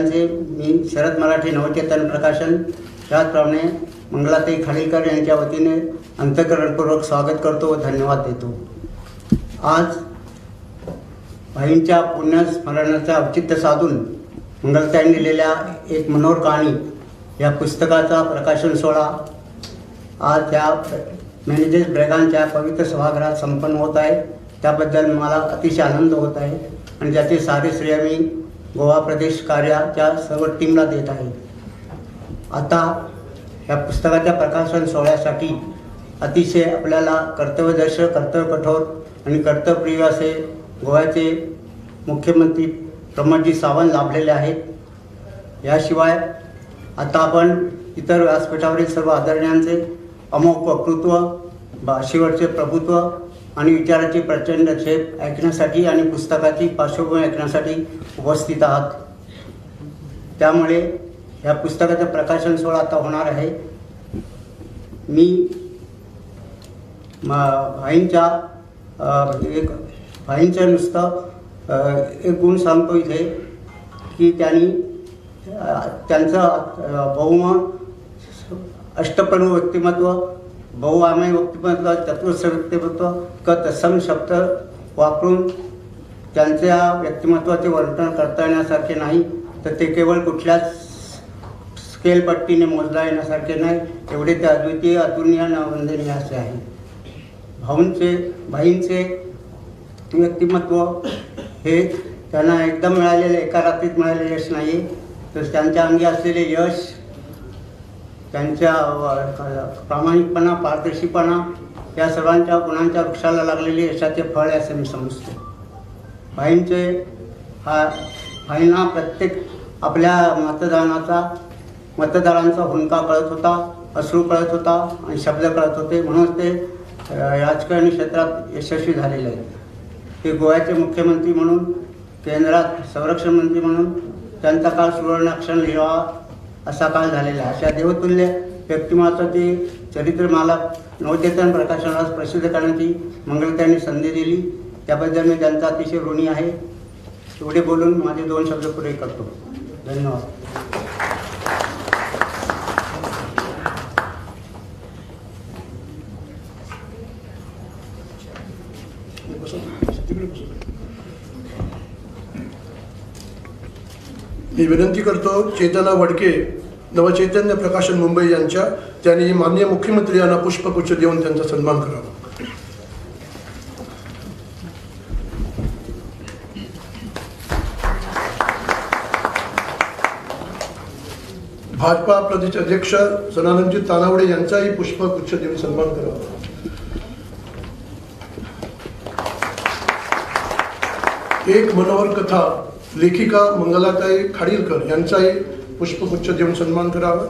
मी शरद मराठी नवचेतन प्रकाशन त्याचप्रमाणे मंगलाताई खालीलकर यांच्या वतीने अंतःकरणपूर्वक स्वागत करतो व धन्यवाद देतो। आज भाईंच्या पुण्यस्मरणाचे औचित्य साधून मंगलताईंनी लिहिलेल्या एक मनोहर कहाणी या पुस्तकाचा प्रकाशन सोहळा आज त्या मॅनेजर्स ब्रॅगांच्या पवित्र सभागृहात संपन्न होत आहे। त्याबद्दल मला अतिशय आनंद होत आहे आणि त्याचे सारे श्रेय मी गोवा प्रदेश कार्याच्या सर्व टीमला देत आहे। आता या पुस्तकाच्या प्रकाशन सोहळ्यासाठी अतिशय आपल्याला कर्तव्यदक्ष, कर्तव्यकठोर आणि कर्तव्यप्रिय असे गोव्याचे मुख्यमंत्री प्रमोदजी सावंत लाभलेले आहेत। याशिवाय आता आपण इतर व्यासपीठावरील सर्व आदरणीयांचे अमोघ वक्तृत्व, भाषेवरचे प्रभुत्व आणि विचाराची प्रचंड क्षेप ऐकण्यासाठी आणि पुस्तकाची पार्श्वभूमी ऐकण्यासाठी उपस्थित आहात। त्यामुळे या पुस्तकाचं प्रकाशन सोहळा आता होणार आहे। मी भाईंचं नुसतं एक गुण सांगतो इथे की त्यांचं बहुमन अष्टपैलू व्यक्तिमत्व, बहुआमय व्यक्तिमत्व, चतुर्थ व्यक्तिमत्व तत्सम शब्द वापरून त्यांच्या व्यक्तिमत्वाचे वर्णन करता येण्यासारखे नाही, तर ते केवळ कुठल्याच स्केलपट्टीने मोजता येण्यासारखे नाही, एवढे ते अद्वितीय, अतुलनीय आणि अवंदनीय असे आहे। भाईंचे व्यक्तिमत्व हे त्यांना एकदम मिळालेले, एका रात्रीत मिळालेले यश नाही, तर त्यांच्या अंगी असलेले यश, त्यांच्या प्रामाणिकपणा, पारदर्शीपणा या सर्वांच्या गुणांच्या वृक्षाला लागलेले यशाचे फळ असे मी समजतो। भाईंना प्रत्येक आपल्या मतदारांचा हुंका कळत होता, अश्रू कळत होता आणि शब्द कळत होते, म्हणून ते राजकारणी क्षेत्रात यशस्वी झालेले आहेत। ते गोव्याचे मुख्यमंत्री म्हणून, केंद्रात संरक्षण मंत्री म्हणून त्यांचा काळ सुवर्णाक्षर लिहावा असा काळ झालेला आहे। अशा देवतुल्य व्यक्तिमत्वाचे चरित्रमाला नवचेतन प्रकाशनास प्रसिद्ध करण्याची मंगलताईंनी संधी दिली, त्याबद्दल मी त्यांचा अतिशय ऋणी आहे। एवढे बोलून माझे 2 शब्द पुरे करतो। धन्यवाद। मी विनंती करतो चेतना वडके, नवचैतन्य प्रकाशन मुंबई यांच्या, त्यांनी माननीय मुख्यमंत्री यांना पुष्पगुच्छ देऊन त्यांचा सन्मान करावा। भाजपा प्रदेश अध्यक्ष सदानंदजी तानावडे यांचाही पुष्पगुच्छ देऊन सन्मान करावा। एक मनोहर कथा लेखिका मंगलाताई खालीलकर यांचाही पुष्पगुच्छ देऊन सन्मान करावा।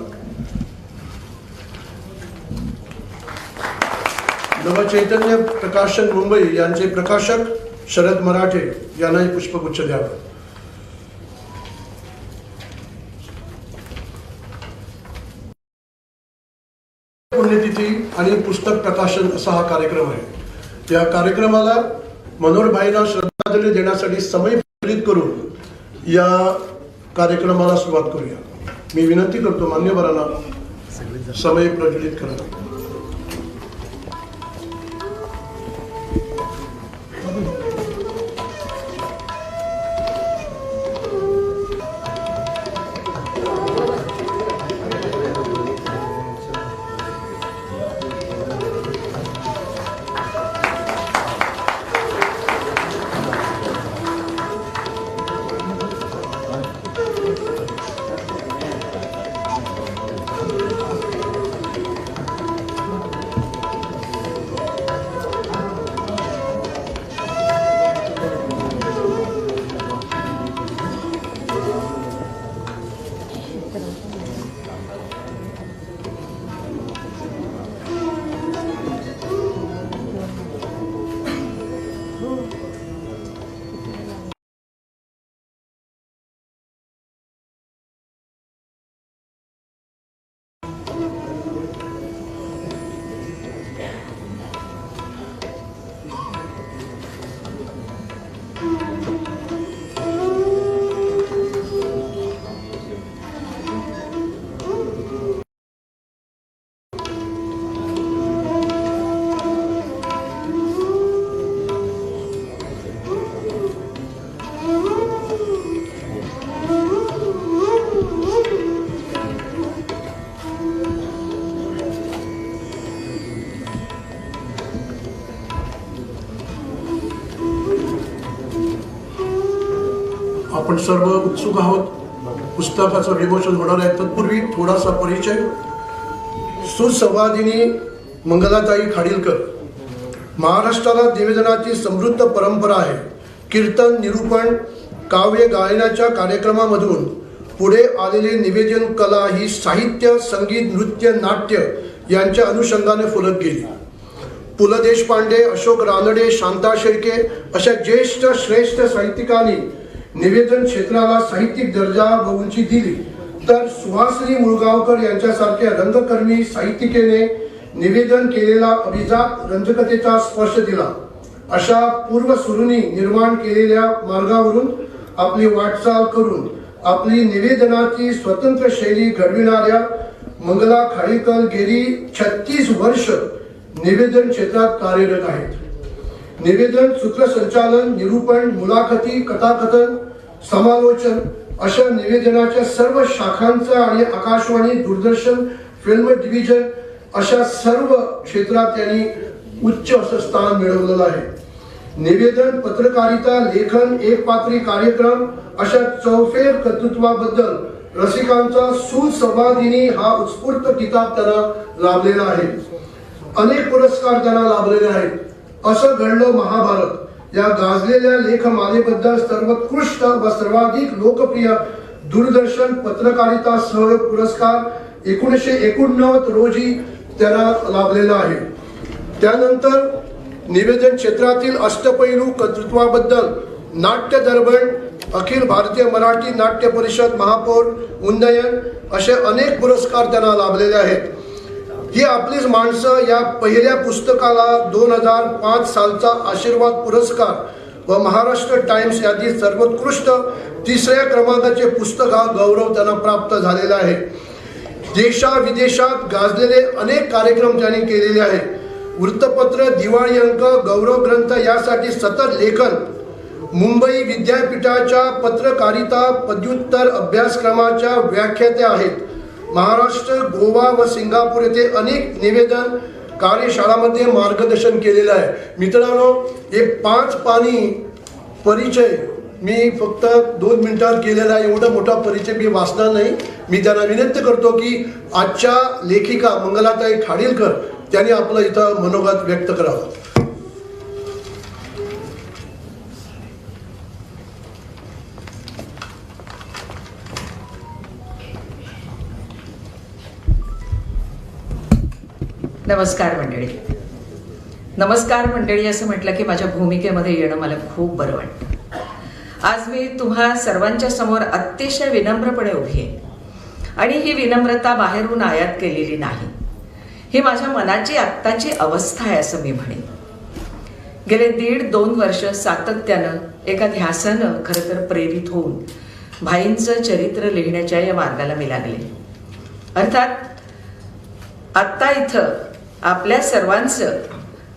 नवचैतन्य प्रकाशन मुंबई यांचे प्रकाशक शरद मराठे यांनाही पुष्पगुच्छ द्यावा। पुण्यतिथी आणि पुस्तक प्रकाशन असा हा कार्यक्रम आहे। या कार्यक्रमाला मनोहरभाईंना श्रद्धांजली देण्यासाठी समय प्रज्वलित करून या कार्यक्रमाला सुरुवात करूया। मी विनंती करतो मान्यवरांना समय प्रज्वलित करा। आपण सर्व उत्सुक आहोत. पुस्तकाचं विमोचन होणार आहे. तत्पूर्वी थोडासा परिचय. सुसंवादिनी मंगलाताई खाडीलकर. महाराष्ट्राला निवेदनाची समृद्ध परंपरा आहे. कीर्तन, निरूपण, काव्य गायनाच्या कार्यक्रमामधून पुढे आलेले निवेदन कला ही साहित्य, संगीत, नृत्य, नाट्य यांच्या अनुषंगाने फुलत गेली. पु ल देशपांडे, अशोक रानडे, शांता शेळके अशा ज्येष्ठ श्रेष्ठ साहित्यिकांनी निवेदन क्षेत्राला साहित्यिक दर्जा व उंची दिली, तर सुहासिनी मुळगावकर यांच्यासारख्या रंगकर्मी साहित्यिकेने निवेदन केलेला अभिजात रंजकतेचा स्पर्श दिला. अशा पूर्वसुरूंनी निर्माण केलेल्या मार्गावरून आपली वाटचाल करून आपली निवेदनाची स्वतंत्र शैली घडविणाऱ्या मंगला खाडीलकर गेली 36 वर्ष निवेदन क्षेत्रात कार्यरत आहेत. निवेदन, सूत्रसंचालन, निरूपण, मुलाखती, कथाकथन, समालोचन अशा निवेदनाच्या सर्व शाखांचा आणि आकाशवाणी, दूरदर्शन, फिल्म डिव्हिजन अशा सर्व क्षेत्रात त्यांनी उच्च असं स्थान मिळवलेलं आहे. निवेदन, पत्रकारिता, लेखन, एकपात्री कार्यक्रम अशा चौफेर कर्तृत्वाबद्दल रसिकांचा सुसंवादिनी हा उत्स्फूर्त किताब त्यांना लाभलेला आहे. अनेक पुरस्कार त्यांना लाभलेले आहेत. असं घडलं महाभारत या गाजलेल्या लेखमालेबद्दल सर्वोत्कृष्ट व सर्वाधिक लोकप्रिय दूरदर्शन पत्रकारिता सह पुरस्कार 1989 रोजी त्यांना लाभलेला आहे. त्यानंतर निवेदन क्षेत्रातील अष्टपैलू कर्तृत्वाबद्दल नाट्य दर्पण, अखिल भारतीय मराठी नाट्य परिषद, महापौर उन्नयन असे अनेक पुरस्कार त्यांना लाभलेले आहेत. ही आपलीच माणसं या पहिल्या पुस्तकाला 2005 सालचा आशीर्वाद पुरस्कार व महाराष्ट्र टाइम्स यादी सर्वोत्कृष्ट 3ऱ्या क्रमांकाचे पुस्तक हा गौरव त्यांना प्राप्त झालेला आहे. देशाविदेशात गाजलेले अनेक कार्यक्रम त्यांनी केलेले आहेत. वृत्तपत्र, दिवाळी अंक, गौरव ग्रंथ यासाठी सतत लेखन. मुंबई विद्यापीठाच्या पत्रकारिता पदव्युत्तर अभ्यासक्रमाच्या व्याख्यात्या आहेत. महाराष्ट्र, गोवा व सिंगापूर येथे अनेक निवेदन कार्यशाळांमध्ये मार्गदर्शन केलेलं आहे. मित्रांनो, हे 5 पानी परिचय मी फक्त 2 मिनिटात केलेला आहे. एवढा मोठा परिचय मी वाचणार नाही. मी त्यांना विनंती करतो की आजच्या लेखिका मंगलाताई खाडीलकर त्यांनी आपलं इथं मनोगत व्यक्त करावं. नमस्कार मंडळी. नमस्कार मंडळी असं म्हटलं की माझ्या भूमिकेमध्ये येणं मला खूप बरं वाटतं. आज मी तुम्हा सर्वांच्या समोर अतिशय विनम्रपणे उभी आहे आणि ही विनम्रता बाहेरून आयात केलेली नाही. ही माझ्या मनाची आत्ताची अवस्था आहे असं मी म्हणेन. गेले 1.5-2 वर्ष सातत्यानं एका ध्यासानं खरं तर प्रेरित होऊन भाईंचं चरित्र लिहिण्याच्या या मार्गाला मी लागले. अर्थात आत्ता इथं आपल्या सर्वांचं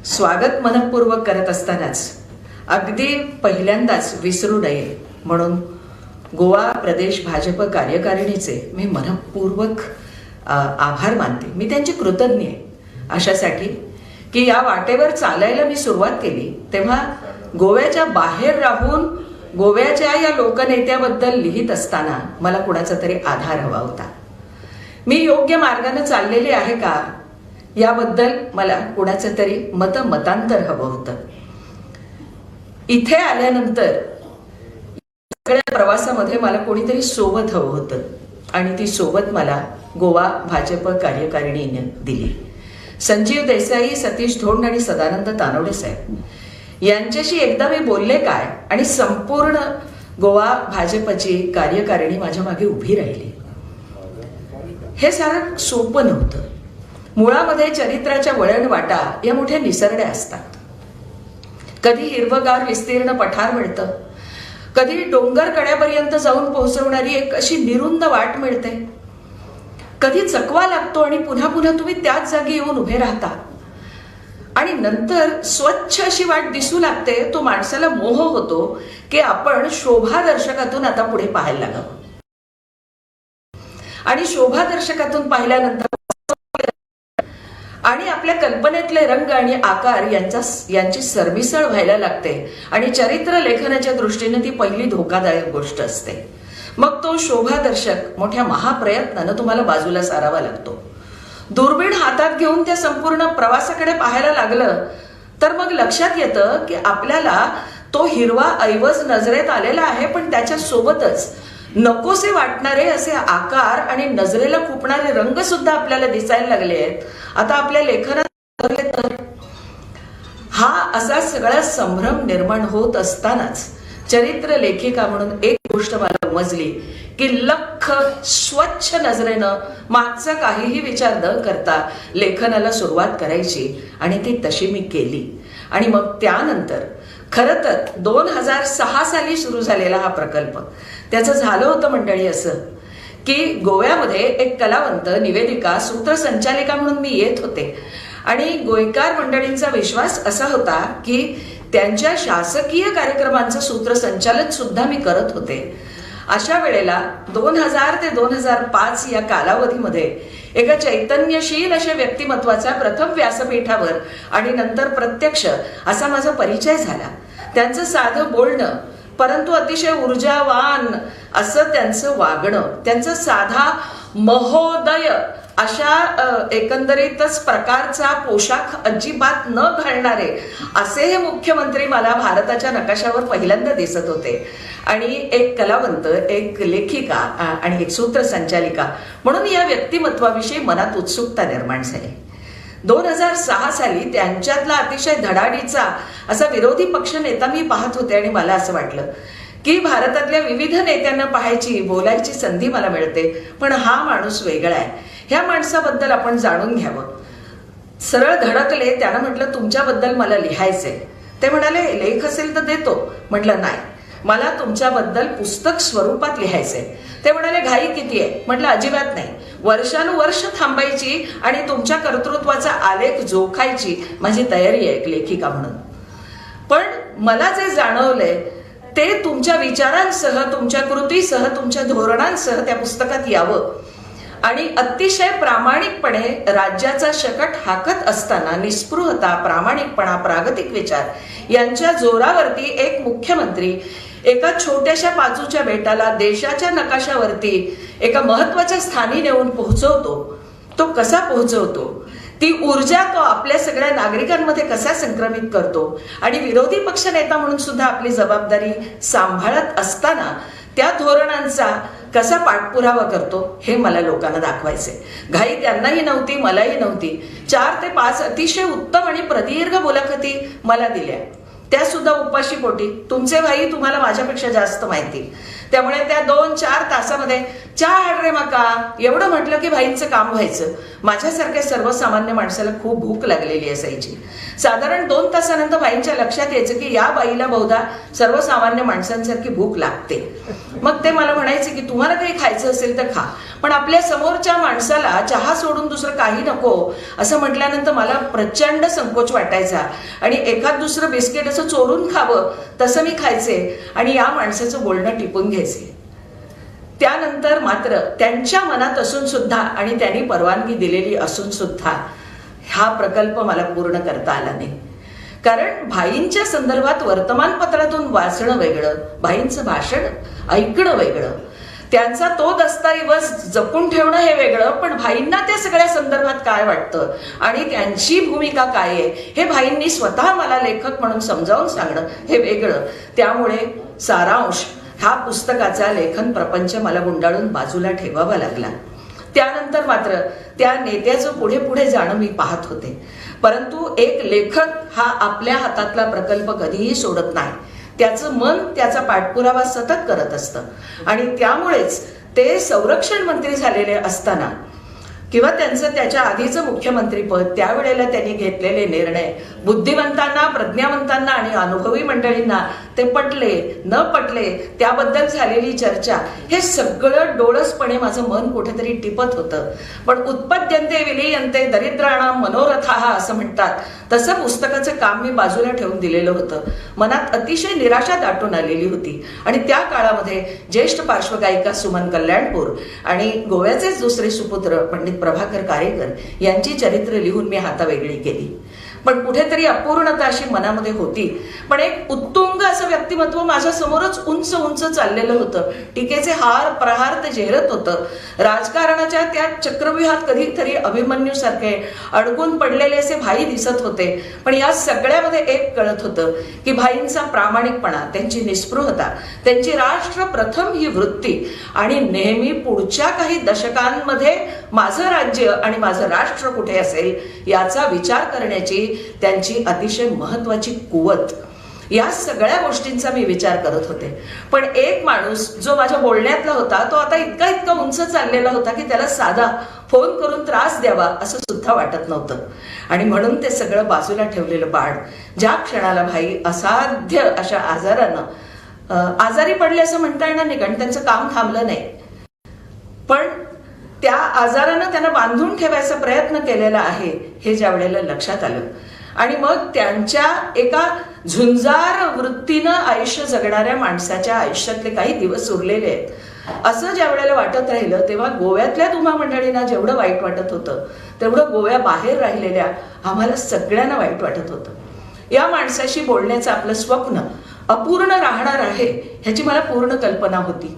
स्वागत मनपूर्वक करत असतानाच अगदी पहिल्यांदाच विसरू नये म्हणून गोवा प्रदेश भाजप कार्यकारिणीचे मी मनपूर्वक आभार मानते. मी त्यांची कृतज्ञ आहे अशासाठी की या वाटेवर चालायला मी सुरुवात केली तेव्हा गोव्याच्या बाहेर राहून गोव्याच्या या लोकनेत्याबद्दल लिहित असताना मला कुणाचा तरी आधार हवा होता. मी योग्य मार्गाने चाललेले आहे का याबद्दल मला कुणाचं तरी मतांतर हवं होतं. इथे आल्यानंतर सगळ्या प्रवासामध्ये मला कोणीतरी सोबत हवं होतं आणि ती सोबत मला गोवा भाजप कार्यकारिणीने दिली. संजीव देसाई, सतीश धोंड आणि सदानंद तानवडे साहेब यांच्याशी एकदा मी बोलले काय आणि संपूर्ण गोवा भाजपची कार्यकारिणी माझ्या मागे उभी राहिली. हे सारं सोपं नव्हतं. मुळामध्ये चरित्राच्या वळण वाटा या मोठ्या निसरड्या असतात. कधी हिरवगार विस्तीर्ण पठार मिळतं, कधी डोंगर कड्यापर्यंत जाऊन पोहोचवणारी एक अशी निरुंद वाट मिळते, कधी चकवा लागतो आणि पुन्हा पुन्हा तुम्ही त्याच जागी येऊन उभे राहता आणि नंतर स्वच्छ अशी वाट दिसू लागते. तो माणसाला मोह होतो की आपण शोभादर्शकातून आता पुढे पाहायला लागावं आणि शोभादर्शकातून पाहिल्यानंतर आणि आपल्या कल्पनेतले रंग आणि आकार यांची सरमिसळ व्हायला लागते आणि चरित्र लेखनाच्या दृष्टीने ती पहिली धोकादायक गोष्ट असते. मग तो शोभादर्शक मोठ्या महाप्रयत्नानं तुम्हाला बाजूला सारावा लागतो. दुर्बीण हातात घेऊन त्या संपूर्ण प्रवासाकडे पाहायला लागलं तर मग लक्षात येतं की आपल्याला तो हिरवा ऐवज नजरेत आलेला आहे, पण त्याच्या सोबतच नकोसे वाटणारे असे आकार आणि नजरेला खुपणारे रंग सुद्धा आपल्याला दिसायला लागले आहेत. आता आपल्या लेखनात हा असा सगळा संभ्रम निर्माण होत असतानाच चरित्र लेखिका म्हणून एक गोष्ट मला उमजली की लख स्वच्छ नजरेनं मागचा काहीही विचार न करता लेखनाला सुरुवात करायची, आणि ती तशी मी केली. आणि मग त्यानंतर खरं तर 2006 साली सुरू झालेला हा प्रकल्प, त्याचं झालं होतं मंडळी असं की गोव्यामध्ये एक कलावंत, निवेदिका, सूत्रसंचालिका म्हणून मी येत होते आणि गोयकार मंडळींचा विश्वास असा होता की त्यांच्या शासकीय कार्यक्रमांचं सूत्रसंचालन सुद्धा मी करत होते. अशा वेळेला 2000 ते 2005 या कालावधीमध्ये एका चैतन्यशील अशा व्यक्तिमत्वाचा प्रथम व्यासपीठावर आणि नंतर प्रत्यक्ष असा माझा परिचय झाला. त्यांचं साधं बोलणं, परंतु अतिशय ऊर्जावान असं त्यांचं वागणं, त्यांचं साधा महोदय अशा एकंदरीतच प्रकारचा पोशाख अजिबात न घालणारे असे हे मुख्यमंत्री मला भारताच्या नकाशावर पहिल्यांदा दिसत होते. आणि एक कलावंत, एक लेखिका आणि एक सूत्रसंचालिका म्हणून या व्यक्तिमत्वाविषयी मनात उत्सुकता निर्माण झाली. 2006 साली त्यांच्यातला अतिशय धडाडीचा असा विरोधी पक्ष नेता मी पाहत होते आणि मला असं वाटलं की भारतातल्या विविध नेत्यांना पाहायची, बोलायची संधी मला मिळते, पण हा माणूस वेगळा आहे, ह्या माणसाबद्दल आपण जाणून घ्यावं. सरळ धडकले. त्यानं म्हटलं तुमच्याबद्दल मला लिहायचंय. ते म्हणाले लेख असेल तर देतो. म्हटलं नाही, मला तुमच्याबद्दल पुस्तक स्वरूपात लिहायचंय. ते म्हणाले घाई किती आहे. म्हटलं अजिबात नाही, वर्षानुवर्ष थांबायची आणि तुमच्या कर्तृत्वाचा आलेख जोखायची माझी तयारी आहे एक लेखिका म्हणून. पण मला जे जाणवलंय ते तुमच्या विचारांसह, तुमच्या कृतीसह, तुमच्या धोरणांसह त्या पुस्तकात यावं. आणि अतिशय प्रामाणिकपणे राज्याचा शकट हाकत असताना निस्पृहता, प्रामाणिकपणा, प्रागतिक विचार यांच्या जोरावरती एक मुख्यमंत्री एका छोट्याशा पाचूच्या बेटाला देशाच्या नकाशावरती एका महत्वाच्या स्थानी नेऊन पोहोचवतो. तो कसा पोहोचवतो, ती ऊर्जा तो आपल्या सगळ्या नागरिकांमध्ये कसा संक्रमित करतो आणि विरोधी पक्ष नेता म्हणून सुद्धा आपली जबाबदारी सांभाळत असताना त्या धोरणांचा कसा पाठपुरावा करतो हे मला लोकांना दाखवायचे. घाई त्यांनाही नव्हती, मलाही नव्हती. 4 ते 5 अतिशय उत्तम आणि प्रदीर्घ मुलाखती मला दिल्या, त्या सुद्धा उपाशी पोटी. तुमचे भाई तुम्हाला माझ्यापेक्षा जास्त माहिती, त्यामुळे त्या 2-4 तासामध्ये चहा हाड रे माका एवढं म्हटलं की भाईंचं काम व्हायचं. माझ्यासारख्या सर्वसामान्य माणसाला खूप भूक लागलेली असायची. साधारण 2 तासानंतर भाईंच्या लक्षात यायचं की या बाईला बहुधा सर्वसामान्य माणसांसारखी भूक लागते. मग ते मला म्हणायचे की तुम्हाला काही खायचं असेल तर खा, पण आपल्या समोरच्या माणसाला चहा सोडून दुसरं काही नको असं म्हटल्यानंतर मला प्रचंड संकोच वाटायचा आणि एखाद दुसरं बिस्किट असं चोरून खावं तसं मी खायचे आणि या माणसाचं बोलणं टिपून घ्यायचे. त्यानंतर मात्र त्यांच्या मनात असून सुद्धा आणि त्यांनी परवानगी दिलेली असून सुद्धा हा प्रकल्प मला पूर्ण करता आला नाही. कारण भाईंच्या संदर्भात वर्तमानपत्रातून वाचणं वेगळं, भाईंचं भाषण ऐकणं वेगळं, त्यांचा तो दस्तऐवज जपून ठेवणं हे वेगळं, पण भाईंना त्या सगळ्या संदर्भात काय वाटतं आणि त्यांची भूमिका काय आहे हे भाईंनी स्वतः मला लेखक म्हणून समजावून सांगणं हे वेगळं. त्यामुळे सारांश हा पुस्तकाचा लेखन प्रपंच मला गुंडाळून बाजूला ठेवावा लागला. त्यानंतर मात्र त्या नेत्याचं पुढे पुढे जाणं मी पाहत होते. परंतु एक लेखक हा आपल्या हातातला प्रकल्प कधीही सोडत नाही. त्याचं मन त्याचा पाठपुरावा सतत करत असतं आणि त्यामुळेच ते संरक्षण मंत्री झालेले असताना किंवा त्यांचं त्याच्या आधीचं मुख्यमंत्रीपद, त्यावेळेला त्यांनी घेतलेले निर्णय बुद्धिवंतांना, प्रज्ञावंतांना आणि अनुभवी मंडळींना ते पटले न पटले त्याबद्दल झालेली चर्चा, हे सगळं डोळसपणे माझं मन कुठेतरी टिपत होतं. पण उत्पद्यन्ते विलीयन्ते दरिद्राणाम मनोरथाः असं म्हणतात, तसं पुस्तकाचं काम मी बाजूला ठेवून दिलेलं होतं. मनात अतिशय निराशा दाटून आलेली होती. आणि त्या काळामध्ये ज्येष्ठ पार्श्वगायिका सुमन कल्याणपूर आणि गोव्याचेच दुसरे सुपुत्र पंडित प्रभाकर कारेकर यांची चरित्र लिहून मी हातावेगळी केली. पण कुठेतरी अपूर्णता अशी मनामध्ये होती. पण एक उत्तुंग असं व्यक्तिमत्व माझ्या समोरच उंच उंच चाललेलं होतं. टीकेचे हार प्रहार ते झेलत होतं. राजकारणाच्या त्या चक्रव्यूहात कधीतरी अभिमन्यू सारखे अडकून पडलेले असे भाई दिसत होते. पण या सगळ्यामध्ये एक कळत होतं की भाईंचा प्रामाणिकपणा, त्यांची निस्पृहता, त्यांची राष्ट्र प्रथम ही वृत्ती आणि नेहमी पुढच्या काही दशकांमध्ये माझं राज्य आणि माझं राष्ट्र कुठे असेल याचा विचार करण्याची त्यांची अतिशय महत्वाची कुवत, या सगळ्या गोष्टींचा मी विचार करत होते. पण एक माणूस जो माझ्या बोलण्यातला होता तो आता इतका उंच चाललेला होता की त्याला साधा फोन करून त्रास द्यावा असं सुद्धा वाटत नव्हतं. आणि म्हणून ते सगळं बाजूला ठेवलेलं बाळ ज्या क्षणाला भाई असाध्य अशा आजारानं आजारी पडले असं म्हणता येणार नाही, कारण त्यांचं काम थांबलं नाही, पण त्या आजारानं त्यांना बांधून ठेवायचा प्रयत्न केलेला आहे हे ज्या वेळेला लक्षात आलं. आणि मग त्यांच्या एका झुंजार वृत्तीनं आयुष्य जगणाऱ्या माणसाच्या आयुष्यातले काही दिवस उरलेले आहेत असं ज्या वेळेला वाटत राहिलं, तेव्हा गोव्यातल्या तुम्हा मंडळींना जेवढं वाईट वाटत होतं तेवढं गोव्याबाहेर राहिलेल्या आम्हाला सगळ्यांना वाईट वाटत होतं. या माणसाशी बोलण्याचं आपलं स्वप्न अपूर्ण राहणार आहे ह्याची मला पूर्ण कल्पना होती.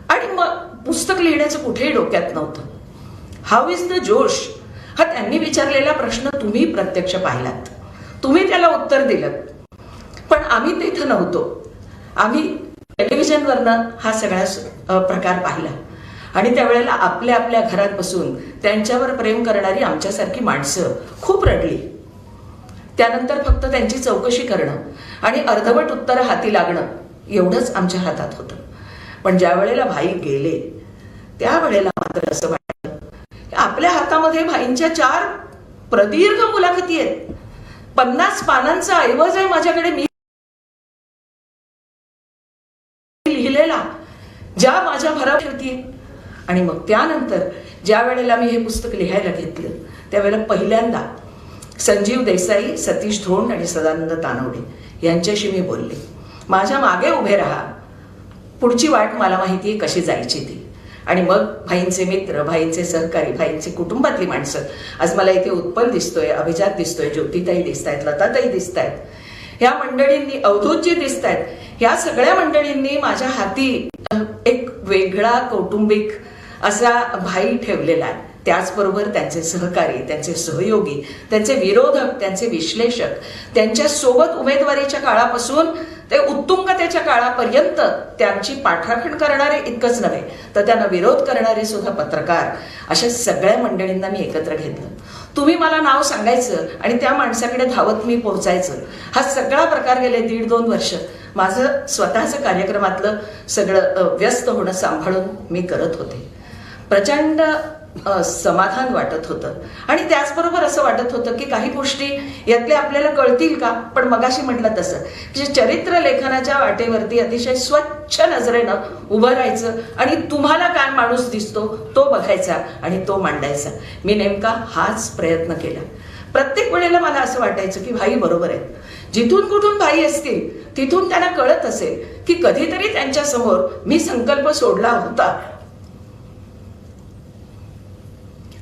आणि मग पुस्तक लिहिण्याचं कुठेही डोक्यात नव्हतं. हाऊ इज द जोश हा त्यांनी विचारलेला प्रश्न तुम्ही प्रत्यक्ष पाहिलात, तुम्ही त्याला उत्तर दिलं. पण आम्ही तिथं नव्हतो. आम्ही टेलिव्हिजनवरनं हा सगळा प्रकार पाहिला. आणि त्यावेळेला आपल्या आपल्या घरात बसून त्यांच्यावर प्रेम करणारी आमच्यासारखी माणसं खूप रडली. त्यानंतर फक्त त्यांची चौकशी करणं आणि अर्धवट उत्तर हाती लागणं एवढंच आमच्या हातात होतं. पण ज्या वेळेला भाई गेले त्यावेळेला मात्र असं वाटलं आपल्या हातामध्ये भाईंच्या 4 प्रदीर्घ मुलाखती आहेत. 50 पानांचा ऐवज आहे माझ्याकडे मी लिहिलेला, ज्या माझ्या भराव ठेवतीये. आणि मग त्यानंतर ज्या वेळेला मी हे पुस्तक लिहायला घेतलं त्यावेळेला पहिल्यांदा संजीव देसाई, सतीश धोंड आणि सदानंद तानवडे यांच्याशी मी बोलले. माझ्या मागे उभे राहा, पुढची वाट मला माहिती आहे कशी जायची ती. आणि मग भाईंचे मित्र, भाईंचे सहकारी, भाईंचे कुटुंबातली माणसं, आज मला इथे उत्पल दिसतोय, अभिजात दिसतोय, ज्योतिताई दिसत आहेत, लताताई दिसत आहेत, ह्या मंडळींनी, अवधूतजी दिसत आहेत, ह्या सगळ्या मंडळींनी माझ्या हाती एक वेगळा कौटुंबिक असा भाई ठेवलेला आहे. त्याचबरोबर त्यांचे सहकारी, त्यांचे सहयोगी, त्यांचे विरोधक, त्यांचे विश्लेषक, त्यांच्या सोबत उमेदवारीच्या काळापासून ते उत्तुंगतेच्या काळापर्यंत त्यांची पाठराखण करणारे इतकंच नव्हे तर त्यांना विरोध करणारे सुद्धा पत्रकार, अशा सगळ्या मंडळींना मी एकत्र घेतलं. तुम्ही मला नाव सांगायचं आणि त्या माणसाकडे धावत मी पोहोचायचं, हा सगळा प्रकार गेले 1.5-2 वर्ष माझं स्वतःचं कार्यक्रमातलं सगळं व्यस्त होणं सांभाळून मी करत होते. प्रचंड समाधान वाटत होतं. आणि त्याचबरोबर असं वाटत होतं की काही गोष्टी यातल्या आपल्याला कळतील का. पण मगाशी म्हटलं तसं की चरित्र लेखनाच्या वाटेवरती अतिशय स्वच्छ नजरेनं उभं राहायचं आणि तुम्हाला काय माणूस दिसतो तो बघायचा आणि तो मांडायचा. मी नेमका हाच प्रयत्न केला. प्रत्येक वेळेला मला असं वाटायचं की भाई बरोबर आहेत. जिथून कुठून भाई असतील तिथून त्यांना कळत असेल की कधीतरी त्यांच्या समोर मी संकल्प सोडला होता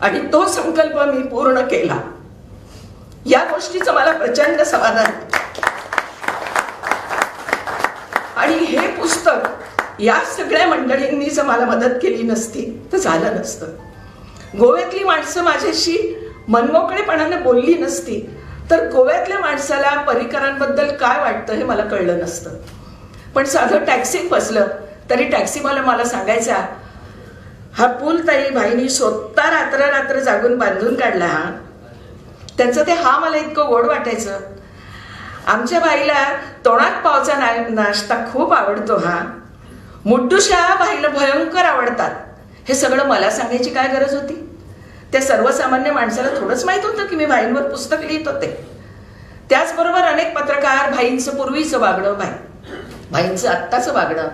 आणि तो संकल्प मी पूर्ण केला. या गोष्टीचं मला प्रचंड समाधान आहे. आणि हे पुस्तक या सगळ्या मंडळींनी जर मला मदत केली नसती तर झालं नसतं. गोव्यातली माणसं माझ्याशी मनमोकळेपणाने बोलली नसती तर गोव्यातल्या माणसाला पर्रिकरांबद्दल काय वाटतं हे मला कळलं नसतं. पण साधं टॅक्सीत बसलं तरी टॅक्सीवाला मला सांगायचा, हा पूल ताई भाईनी स्वतः रात्र जागून बांधून काढला. त्यांचं ते हा मला इतकं गोड वाटायचं. आमच्या बाईला तोंडात पावचा नाश्ता खूप आवडतो. हा मुड्डूशा बाईला भयंकर आवडतात. हे सगळं मला सांगायची काय गरज होती. त्या सर्वसामान्य माणसाला थोडंच माहित होतं की मी भाईंवर पुस्तक लिहित होते. त्याचबरोबर अनेक पत्रकार भाईंचं पूर्वीचं वागणं, भाईंचं आत्ताचं वागणं,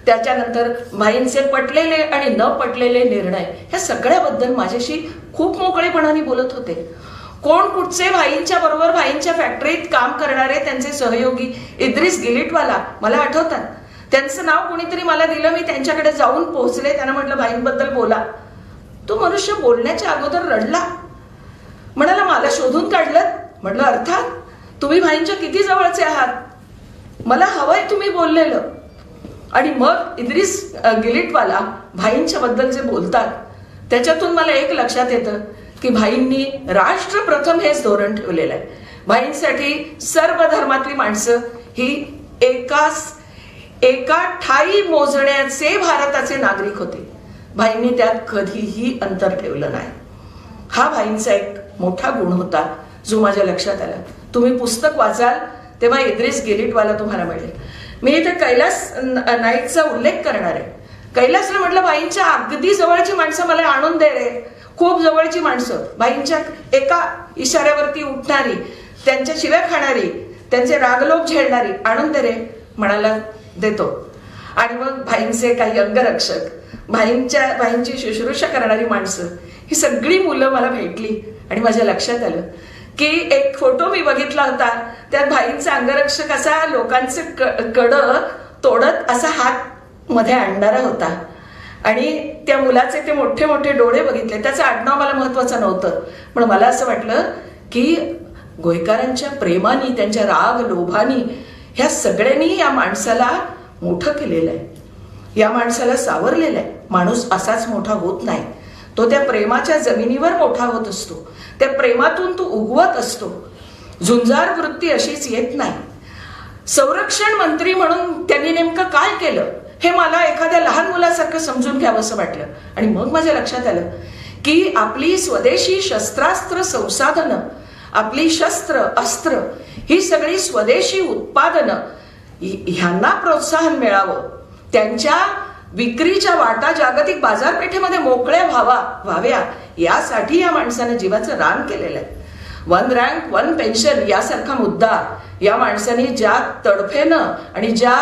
त्याच्यानंतर भाईंचे पटलेले आणि न पटलेले निर्णय, ह्या सगळ्याबद्दल माझ्याशी खूप मोकळेपणाने बोलत होते. कोण कुठचे भाईंच्या बरोबर भाईंच्या फॅक्टरीत काम करणारे त्यांचे सहयोगी इद्रिस गिलिटवाला मला आठवतात. त्यांचं नाव कुणीतरी मला दिलं, मी त्यांच्याकडे जाऊन पोहोचले, त्यांना म्हटलं भाईंबद्दल बोला. तो मनुष्य बोलण्याच्या अगोदर रडला, म्हणाला मला शोधून काढलं. म्हटलं अर्थात, तुम्ही भाईंच्या किती जवळचे आहात, मला हवंय तुम्ही बोललेलं. आणि मग इद्रिस गिलिटवाला भाईंच्या बद्दल जे बोलतात त्याच्यातून मला एक लक्षात येतं की भाईंनी राष्ट्र प्रथम हेच धोरण ठेवलेलं आहे. भाईंसाठी सर्व धर्मातली माणसं ही एका ठाई मोजण्याचे भारताचे नागरिक होते. भाईंनी त्यात कधीही अंतर ठेवलं नाही. हा भाईंचा एक मोठा गुण होता जो माझ्या लक्षात आला. तुम्ही पुस्तक वाचाल तेव्हा इद्रिस गिलिटवाला तुम्हाला मिळेल. मी इथे कैलास नाईकचा उल्लेख करणार आहे. कैलासला म्हटलं भाईंच्या अगदी जवळची माणसं मला आणून दे रे, खूप जवळची माणसं, भाईंच्या एका इशाऱ्यावरती उठणारी, त्यांच्या शिव्या खाणारी, त्यांचे रागलोक झेलणारी आणून दे रे. म्हणाला देतो. आणि मग भाईंचे काही अंगरक्षक, भाईंची शुश्रूषा करणारी माणसं, ही सगळी मुलं मला भेटली. आणि माझ्या लक्षात आलं की एक फोटो मी बघितला होता, त्यात भाईंचा अंगरक्षक असा लोकांचे कड तोडत असा हात मध्ये आणणारा होता. आणि त्या मुलाचे ते मोठे मोठे डोळे बघितले. त्याचं आडनाव मला महत्वाचं नव्हतं, पण मला असं वाटलं की गोयकारांच्या प्रेमानी, त्यांच्या राग लोभानी, ह्या सगळ्यांनी या माणसाला मोठं केलेलं आहे, या माणसाला सावरलेलं आहे. माणूस असाच मोठा होत नाही, तो त्या प्रेमाच्या जमिनीवर मोठा होत असतो, त्या प्रेमातून तो उगवत असतो. झुंजार वृत्ती अशीच येत नाही. संरक्षण मंत्री म्हणून त्यांनी नेमकं काय केलं हे मला एखाद्या लहान मुलासारखं समजून घ्यावंसं वाटलं. आणि मग माझ्या लक्षात आलं की आपली स्वदेशी शस्त्रास्त्र संसाधनं, आपली शस्त्र अस्त्र, ही सगळी स्वदेशी उत्पादनं, ह्यांना प्रोत्साहन मिळावं, त्यांच्या विक्रीच्या वाटा जागतिक बाजारपेठेमध्ये मोकळ्या व्हाव्या, यासाठी या माणसाने जीवाचं रान केलेलं आहे. 1 रँक 1 पेन्शन यासारखा मुद्दा या माणसाने ज्या तडफेनं आणि ज्या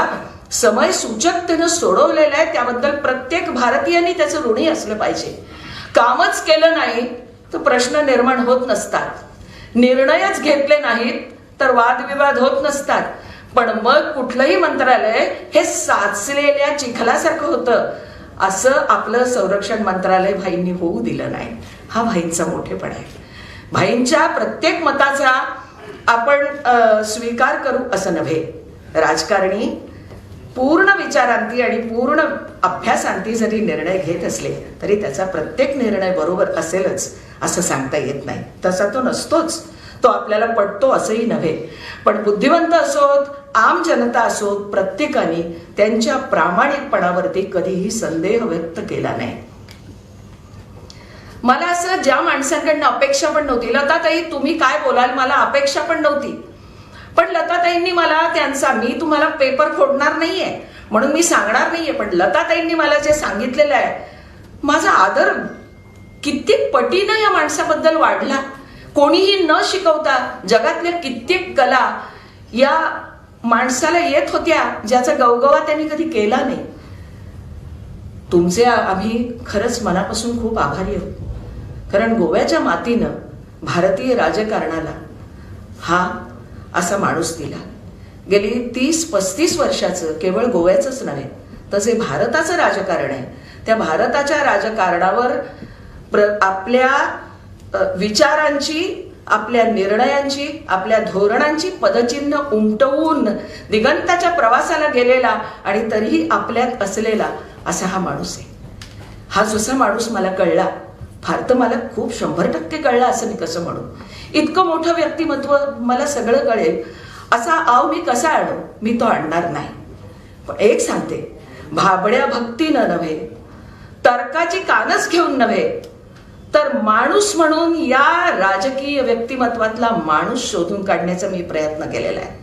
समय सूचकतेनं सोडवलेलं आहे, त्याबद्दल प्रत्येक भारतीयांनी त्याचं ऋणी असलं पाहिजे. कामच केलं नाही तर प्रश्न निर्माण होत नसतात, निर्णयच घेतले नाहीत तर वादविवाद होत नसतात. पण मग कुठलंही मंत्रालय हे साचलेल्या चिखलासारखं होतं. असं आपलं संरक्षण मंत्रालय भाईंनी होऊ दिलं नाही. हा भाईंचा मोठेपणा आहे. भाईंच्या प्रत्येक मताचा आपण स्वीकार करू असं नव्हे. राजकारणी पूर्ण विचारांती आणि पूर्ण अभ्यासांती जरी निर्णय घेत असले तरी त्याचा प्रत्येक निर्णय बरोबर असेलच असं सांगता येत नाही. तसा तो नसतोच, तो आपल्याला पटतो असंही नव्हे. पण बुद्धिवंत असोत, आम जनता असोत, प्रत्येकाने त्यांच्या प्रामाणिकपणावरती कधीही संदेह व्यक्त केला नाही. मला असं ज्या माणसांकडनं अपेक्षा पण नव्हती, लताताई तुम्ही काय बोलाल मला अपेक्षा पण नव्हती, पण लताताईंनी मला त्यांचा, मी तुम्हाला पेपर फोडणार नाहीये म्हणून मी सांगणार नाहीये, पण लताताईंनी मला जे सांगितलेलं आहे, माझा आदर कित्येक पटीनं या माणसाबद्दल वाढला. कोणीही न शिकवता जगातल्या कित्येक कला या माणसाला येत होत्या, ज्याचा गवगवा त्यांनी कधी केला नाही. तुमचे आम्ही खरंच मनापासून खूप आभारी आहोत. कारण गोव्याच्या मातीनं भारतीय राजकारणाला हा असा माणूस दिला. गेली 30-35 वर्षाचं केवळ गोव्याचंच नव्हे तर जे भारताचं राजकारण आहे, त्या भारताच्या राजकारणावर आपल्या विचारांची, आपल्या निर्णयांची, आपल्या धोरणांची पदचिन्ह उमटवून दिगंताच्या प्रवासाला गेलेला आणि तरीही आपल्यात असलेला असा हा माणूस आहे. हा जसा माणूस मला कळला, फार तर मला खूप 100% कळला असं मी कसं म्हणू. इतकं मोठं व्यक्तिमत्व मला सगळं कळेल असा आव मी कसा आणू, मी तो आणणार नाही. पण एक सांगते, भाबड्या भक्तीनं नव्हे, तर्काची कानच घेऊन नव्हे, तर माणूस म्हणून या राजकीय व्यक्तिमत्वातला माणूस शोधून काढण्याचा मी प्रयत्न केलेला आहे.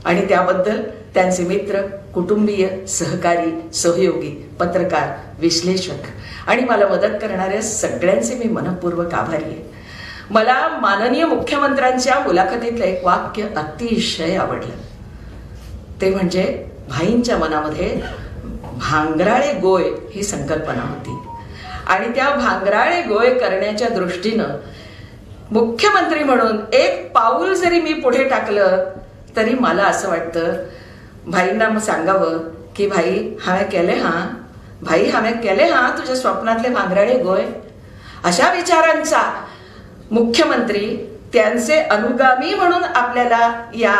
आणि त्याबद्दल त्यांचे मित्र, कुटुंबीय, सहकारी, सहयोगी, पत्रकार, विश्लेषक आणि मला मदत करणाऱ्या सगळ्यांचे मी मनपूर्वक आभारी आहे. मला माननीय मुख्यमंत्र्यांच्या मुलाखतीतलं एक वाक्य अतिशय आवडलं. ते म्हणजे भाईंच्या मनामध्ये भांगराळे गोय ही संकल्पना होती आणि त्या भांगराळे गोय करण्याच्या दृष्टीनं मुख्यमंत्री म्हणून एक पाऊल जरी मी पुढे टाकलं तरी मला असं वाटतं भाईंना मग सांगावं की भाई हांवें केले हा तुझ्या स्वप्नातले भांगराळे गोय. अशा विचारांचा मुख्यमंत्री त्यांचे अनुगामी म्हणून आपल्याला या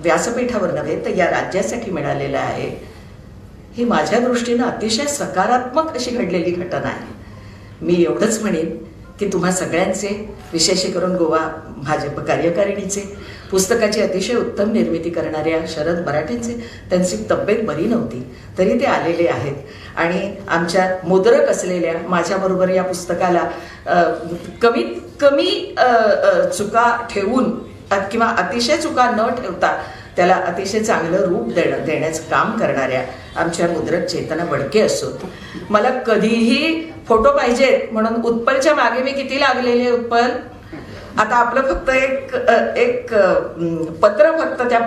व्यासपीठावर नव्हे तर या राज्यासाठी मिळालेलं आहे. ही माझ्या दृष्टीनं अतिशय सकारात्मक अशी घडलेली घटना आहे. मी एवढंच म्हणेन की तुम्हा सगळ्यांचे, विशेष करून गोवा भाजप कार्यकारिणीचे, पुस्तकाची अतिशय उत्तम निर्मिती करणाऱ्या शरद मराठेंचे, त्यांची तब्येत बरी नव्हती तरी ते आलेले आहेत आणि आमच्या मुद्रक असलेल्या माझ्याबरोबर या पुस्तकाला कमीत कमी चुका ठेवून किंवा अतिशय चुका न ठेवता त्याला अतिशय चांगलं रूप देण्याचं काम करणाऱ्या आमच्या मुद्रक चेतना बडके असो. मला कधीही फोटो पाहिजेत म्हणून उत्पलच्या मागे मी किती लागलेले. उत्पल आता आपलं फक्त एक पत्र फक्त त्या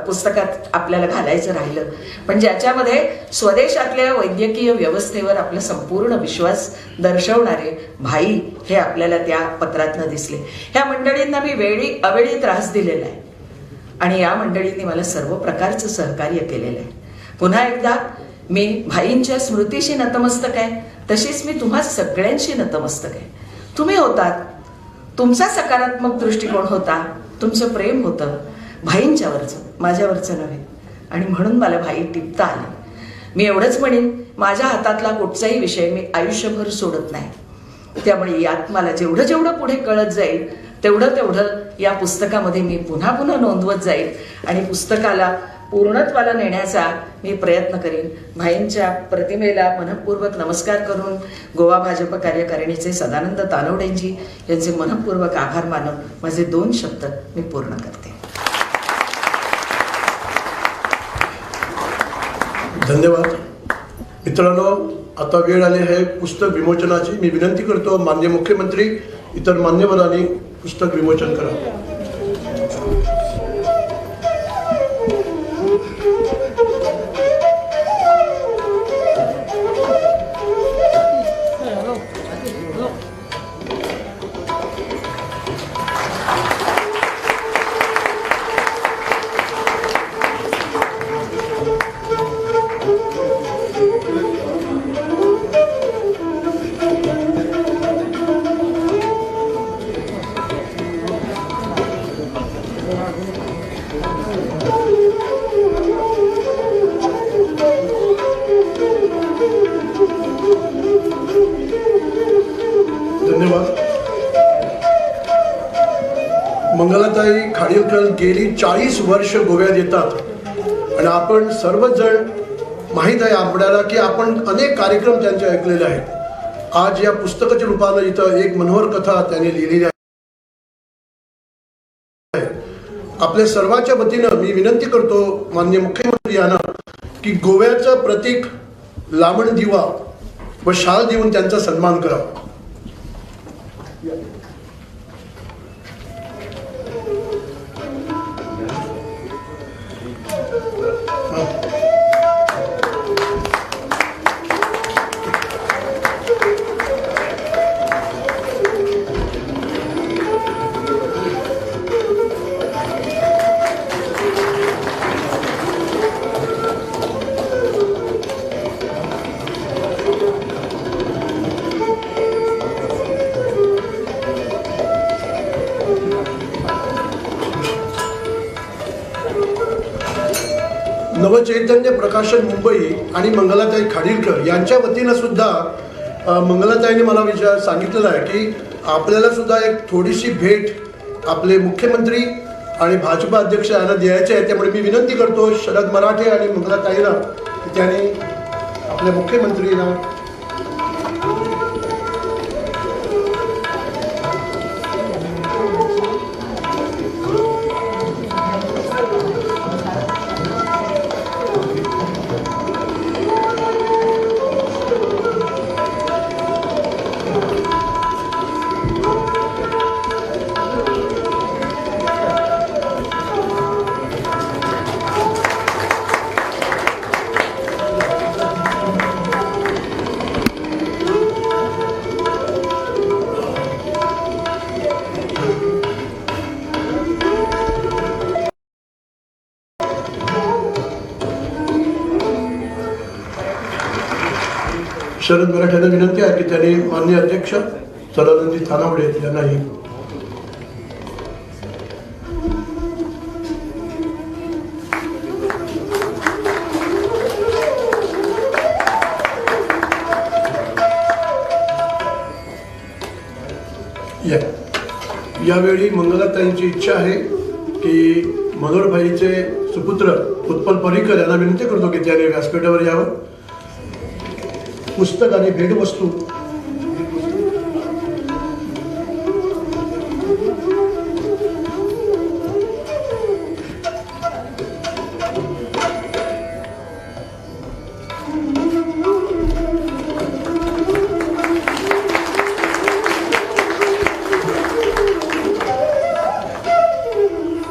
पुस्तकात आपल्याला घालायचं राहिलं, पण ज्याच्यामध्ये स्वदेशातल्या वैद्यकीय व्यवस्थेवर आपला संपूर्ण विश्वास दर्शवणारे भाई हे आपल्याला त्या पत्रातनं दिसले. ह्या मंडळींना मी अवेळी त्रास दिलेला आहे आणि या मंडळींनी मला सर्व प्रकारचं सहकार्य केलेलं आहे. पुन्हा एकदा मी भाईंच्या स्मृतीशी नतमस्तक आहे, तशीच मी तुम्हा सगळ्यांशी नतमस्तक आहे. तुम्ही होतात, तुमचा सकारात्मक दृष्टिकोन होता, तुमचं प्रेम होतं भाईंच्यावरचं, माझ्यावरचं नव्हे, आणि म्हणून मला भाई टिपता आले. मी एवढंच म्हणेन, माझ्या हातातला कुठचाही विषय मी आयुष्यभर सोडत नाही. त्यामुळे यात मला जेवढं पुढे कळत जाईल तेवढं या पुस्तकामध्ये मी पुन्हा नोंदवत जाईल आणि पुस्तकाला पूर्णत्वाला नेण्याचा मी प्रयत्न करीन. भाईंच्या प्रतिमेला मनःपूर्वक नमस्कार करून गोवा भाजप कार्यकारिणीचे सदानंद तानवडेंजी यांचे मनःपूर्वक आभार मानून माझे 2 शब्द मी पूर्ण करते. धन्यवाद. मित्रांनो, आता वेळ आली आहे पुस्तक विमोचनाची. मी विनंती करतो माननीय मुख्यमंत्री, इतर मान्यवरांनी पुस्तक विमोचन करा. मंगलाताई खाडीलकर गेली 40 वर्ष गोव्यात येतात आणि आपण सर्वजण माहीत आहे आपल्याला की आपण अनेक कार्यक्रम त्यांचे ऐकलेले आहेत. आज या पुस्तकाच्या रूपानं इथं एक मनोहर कथा त्यांनी लिहिलेली आहे. आपल्या सर्वांच्या वतीनं मी विनंती करतो माननीय मुख्यमंत्री यांना की गोव्याचं प्रतीक लांबण दिवा व शाल देऊन त्यांचा सन्मान करावा. नवचैतन्य प्रकाशन मुंबई आणि मंगलाताई खाडीलकर यांच्या वतीनं सुद्धा मंगलाताईने मला सांगितलेलं आहे की आपल्याला सुद्धा एक थोडीशी भेट आपले मुख्यमंत्री आणि भाजपा अध्यक्ष यांना द्यायचे आहे. त्यामुळे मी विनंती करतो शरद मराठे आणि मंगलाताईला की त्यांनी आपल्या मुख्यमंत्रीला शरद मराठ्यांना विनंती आहे की त्यांनी माननीय अध्यक्ष सदानंद तानावडे यांनाही यावेळी मंगलाताईंची इच्छा आहे की मनोहरभाईचे सुपुत्र उत्पल पर्रिकर यांना विनंती करतो की त्याने व्यासपीठावर यावं. पुस्तक आणि भेटवस्तू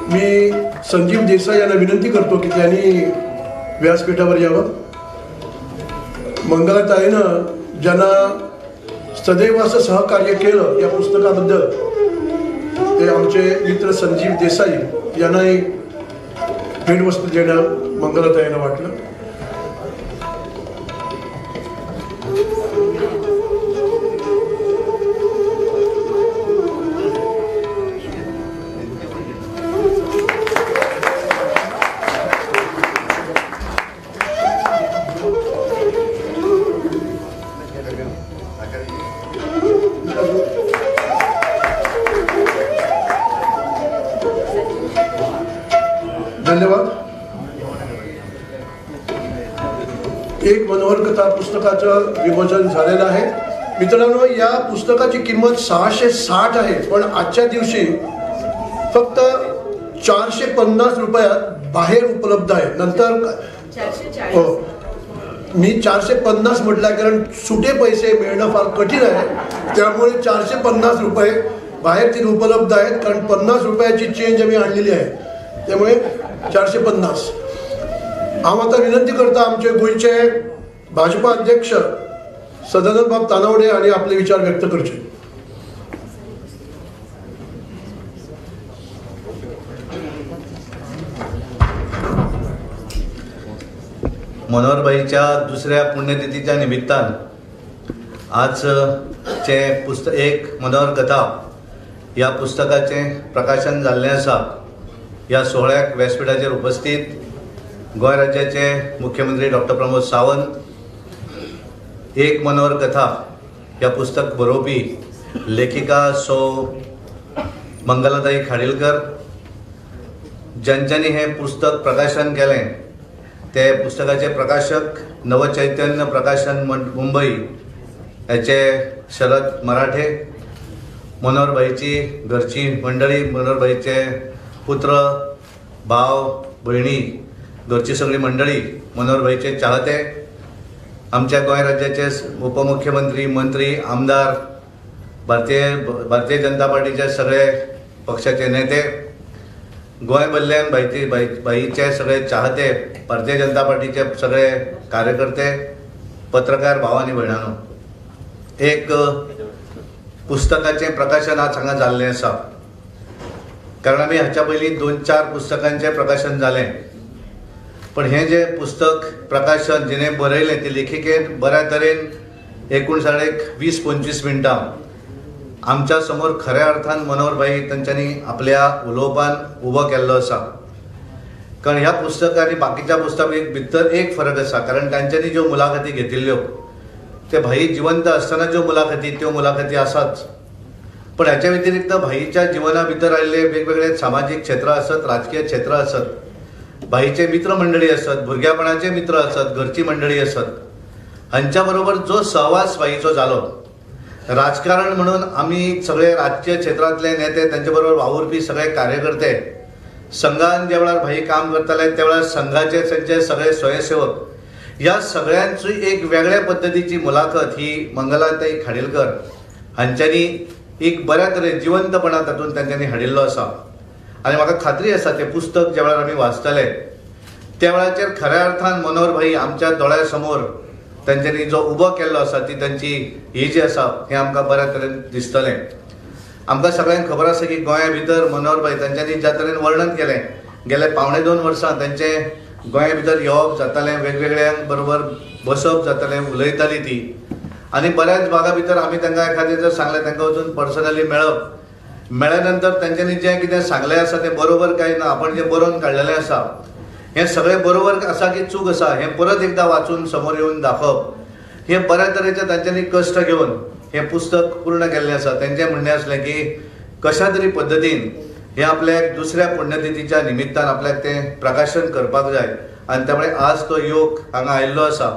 मी संजीव देसाई यांना विनंती करतो की त्यांनी व्यासपीठावर यावं. मंगलाताईनं ज्यांना सदैव असं सहकार्य केलं या पुस्तकाबद्दल ते आमचे मित्र संजीव देसाई यांनाही भेटवस्तू देणं मंगलाताईनं वाटलं. धन्यवाद. एक मनोहर कथा पुस्तकाचं विमोचन झालेलं आहे. मित्रांनो, या पुस्तकाची किंमत 660 आहे, पण आजच्या दिवशी फक्त 450 रुपयात बाहेर उपलब्ध आहे. नंतर हो, मी 450 म्हटलं कारण सुटे पैसे मिळणं फार कठीण आहे, त्यामुळे 450 रुपये बाहेर ती उपलब्ध आहेत. कारण 50 रुपयाची चेंज आम्ही आणलेली आहे, त्यामुळे 450. आम आता विनंती करता आमचे गोयचे भाजपा अध्यक्ष सदानंद बाब तानावडे आणि आपले विचार व्यक्त करचे. मनोहरभाईच्या दुसऱ्या पुण्यतिथीच्या निमित्तान आजचे पुस्तक एक मनोहर कथा या पुस्तकाचे प्रकाशन जाल्लें आसा. या सोहळ्याक व्यासपीठाचेर उपस्थित गोंय राज्याचे मुख्यमंत्री डॉक्टर प्रमोद सावंत, एक मनोहर कथा या पुस्तक बरोवपी लेखिका सौ मंगलाताई खाडीलकर, ज्यांच्यांनी हे पुस्तक प्रकाशन केलें ते पुस्तकाचे प्रकाशक नवचैतन्य प्रकाशन मुंबई याचे शरद मराठे, मनोहरभाईची घरची मंडळी, मनोहरभाईचे पुत्र, भाव, भयणी, घरची सगळी मंडळी, मनोहरभाईचे चाहते, आमच्या गोंय राज्याचे उपमुख्यमंत्री, मंत्री, आमदार, भारतीय जनता पार्टीचे सगळे पक्षाचे नेते, गोंय भल्ल्यान भाईचे सगळे चाहते, भारतीय जनता पार्टीचे सगळे कार्यकर्ते, पत्रकार भाव आनी भयणांनो, एक पुस्तकाचे प्रकाशन आज हांगा जाल्लें आसा. कारण आमी हाच्या पयलीं 2-4 पुस्तकांचें प्रकाशन जालें, पण हे जे पुस्तक प्रकाशन जिणें बरयलें ते लेखिकेन बऱ्या तरेन एकूण 20-25 मिनटां आमच्या समोर खऱ्या अर्थान मनोहरभाई तांच्यांनी आपल्या उलोवपान उबो केल्लो आसा. कारण ह्या पुस्तक आनी बाकीच्या पुस्तकां भितर एक फरक आसा. कारण तांच्यांनी ज्यो मुलाखती घेतिल्ल्यो ते भाई जिवंत आसतना ज्यो मुलाखती त्यो मुलाखती आसाच, पण हाच्या व्यतिरिक्त भाईच्या जिवना भितर आयिल्ले वेगवेगळे सामाजीक क्षेत्र आसत, राजकीय क्षेत्र आसत, भाईचे मित्र मंडळी आसत, भुरग्यापणाचे मित्र आसत, घरची मंडळी आसत, हांच्या बरोबर जो सहवास भाईचो जालो, राजकारण म्हणून आमी सगळे राजकीय क्षेत्रांतले नेते, तांचे बरोबर वावुरपी सगळे कार्यकर्ते, संघान ज्या वेळार भाई काम करताले त्या वेळार संघाचे तांचे सगळे स्वयंसेवक, ह्या सगळ्यांची एक वेगळ्या पद्धतीची मुलाखत ही मंगलाताई खाडीलकर हांच्यांनी एक बऱ्या तरेन जिवंतपणा तातूंत तांच्यांनी हाडिल्लो आसा. आनी म्हाका खात्री आसा तें पुस्तक ज्या वेळार आमी वाचतले त्या वेळाचेर खऱ्या अर्थान मनोहरभाई आमच्या दोळ्या समोर तांच्यांनी जो उबो केल्लो आसा ती तांची ही जी आसा हें आमकां बऱ्या तरेन दिसतलें. आमकां सगळ्यांक खबर आसा की गोंया भितर मनोहरभाई तांच्यांनी ज्या तरेन वर्णन केलें, गेले 2.5 वर्सां तांचें गोंया भितर येवप जातालें, वेगवेगळ्यां बरोबर बसप जातालें, उलयतालीं ती, आणि बऱ्याच भागा भितर आमी तांकां एखादें जर सांगलें तांकां वचून पर्सनली मेळ्ळ्या नंतर तांच्यांनी जें कितें सांगलें आसा तें बरोबर काय ना, आपण जें बरोवन काडलेलें आसा हें सगळें बरोबर आसा की चूक आसा हें परत एकदां वाचून समोर येवन दाखोवप, हें बऱ्या तरेचें तांच्यांनी कश्ट घेवन हें पुस्तक पूर्ण केल्लें आसा. तेंचें म्हणणें आसलें की कशा तरी पद्दतीन हें आपल्याक दुसऱ्या पुण्यतिथीच्या निमित्तान आपल्याक तें प्रकाशन करपाक जाय आनी त्यामुळे आज तो योग हांगा आयिल्लो आसा.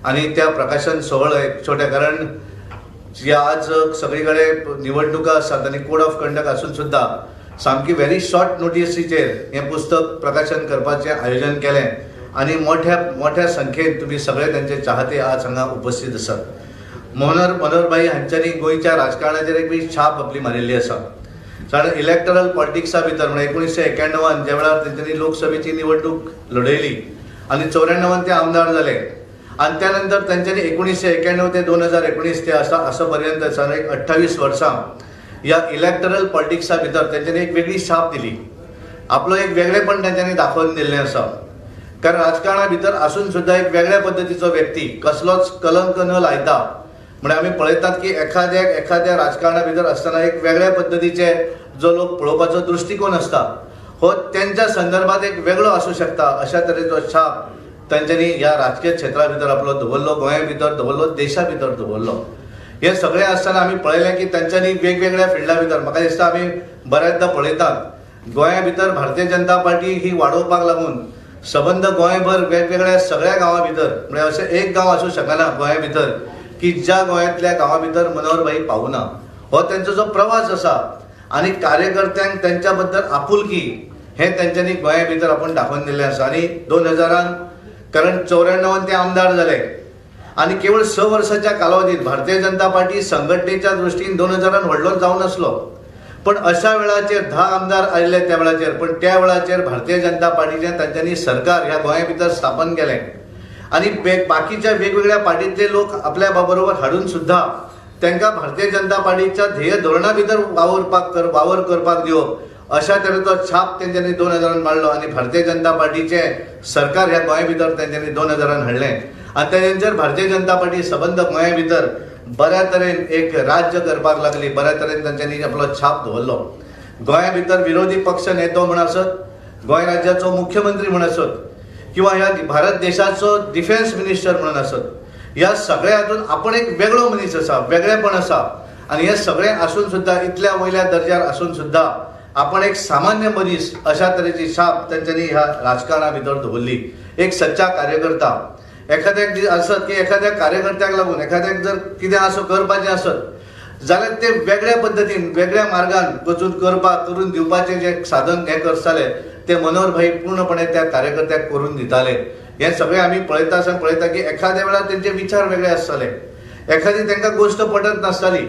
आनी त्या प्रकाशन सोहळ्याक छोट्या कारण आज सगळी कडेन निवडणुका आसात आनी कोड ऑफ कंडक्ट आसून सुद्दां सामकी व्हेरी शॉर्ट नोटीसीचेर हें पुस्तक प्रकाशन करपाचें आयोजन केलें आनी मोठ्या संख्येन तुमी सगळे तांचे चाहते आज हांगा उपस्थित आसात. मनोहरभाई हांच्यांनी गोंयच्या राजकारणाचेर एक छाप आपली मारिल्ली आसा. कारण इलेक्टरल पॉलिटिक्सा भितर म्हणजे 1991 ज्या वेळार तेंच्यांनी लोकसभेची निवडणूक लढयली आनी 94 ते आमदार जाले आनी त्या नंतर तेंच्यांनी 1991 ते 2019 ते असं पर्यंत 28 वर्सां ह्या इलेक्टरल पॉलिटिक्सा भितर तेंच्यांनी एक वेगळी छाप दिली. आपलो एक वेगळेपण तेंच्यांनी दाखोवन दिल्लें आसा. कारण राजकारणा भितर आसून सुद्दां एक वेगळ्या पद्दतीचो व्यक्ती कसलोच कलंक न लायता. म्हणजे आमी पळयतात की एखाद्या राजकारणा भितर आसतना एक वेगळ्या पद्दतीचे जो लोक पळोवपाचो दृश्टिकोन आसता हो त्यांच्या संदर्भात एक वेगळो आसूं शकता. अशा तरेचो छाप तांच्यांनी ह्या राजकीय क्षेत्रा भितर आपलो दवरलो, गोंया भितर दवरलो, देशा भितर दवरलो. हे सगळें आसतना आमी पळयलें की तांच्यांनी वेगवेगळ्या फिल्डा भितर म्हाका दिसता आमी बऱ्याचदा पळयतात गोंया भितर भारतीय जनता पार्टी ही वाडोवपाक लागून सबंद गोंयभर वेगवेगळ्या सगळ्या गांवां भितर म्हणजे अशें एक गांव आसूं शकना गोंया भितर की ज्या गोंयांतल्या गांवां भितर मनोहरभाई पावना. हो तेंचो जो प्रवास आसा आनी कार्यकर्त्यांक तेंच्या बद्दल आपुलकी हें तेंच्यांनी गोंया भितर आपण दाखोवन दिल्लें आसा. आनी 2000 कारण 94 ते आमदार जाले आनी केवळ 6 वर्साच्या कालावधीत भारतीय जनता पार्टी संघटनेच्या दृश्टीन 2000 व्हडलो जावन नासलो. पण अशा वेळाचेर 10 आमदार आयिल्ले त्या वेळाचेर, पण त्या वेळाचेर भारतीय जनता पार्टीचें तांच्यांनी सरकार ह्या गोंया भितर स्थापन केलें आनी बाकीच्या वेगवेगळ्या पार्टींतले लोक आपल्या बरोबर हाडून सुद्धा तांकां भारतीय जनता पार्टीच्या ध्येय धोरणा भितर वावर करपाक दिवप अशा तरेचो छाप तेंच्यांनी 2000 मारलो आनी भारतीय जनता पार्टीचें सरकार ह्या गोंया भितर तेंच्यांनी 2000 हाडलें आनी तेंचेर भारतीय जनता पार्टी सबंद गोंया भितर बऱ्या तरेन एक राज्य करपाक लागली. बऱ्या तरेन तांच्यांनी आपलो छाप दवरलो. गोंया भितर विरोधी पक्ष नेतो म्हण आसत, गोंय राज्याचो मुख्यमंत्री म्हण आसत किंवा ह्या भारत देशाचो डिफेन्स मिनिस्टर म्हणून आसत, ह्या सगळ्या हातून आपण एक वेगळो मनीस आसा, वेगळेपण आसा. आनी हे सगळें आसून सुद्दां इतल्या वयल्या दर्ज्यार आसून सुद्दां आपण एक सामान्य मनीस अशा तरेची छाप तेंच्यांनी ह्या राजकारणा भितर दवरली. एक सच्चा कार्यकर्ता एखाद्याक आसत की एखाद्या कार्यकर्त्याक लागून एखाद्याक जर कितें असो करपाचें आसत जाल्यार ते वेगळ्या पद्दतीन वेगळ्या मार्गान वचून करून दिवपाचें जें साधन हें करताले ते मनोहरभाई पूर्णपणे त्या कार्यकर्त्याक करून दिताले. हें सगळें आमी पळयता की एखाद्या वेळार तेंचे विचार वेगळे आसताले, एखादी तांकां गोश्ट पटत नासताली,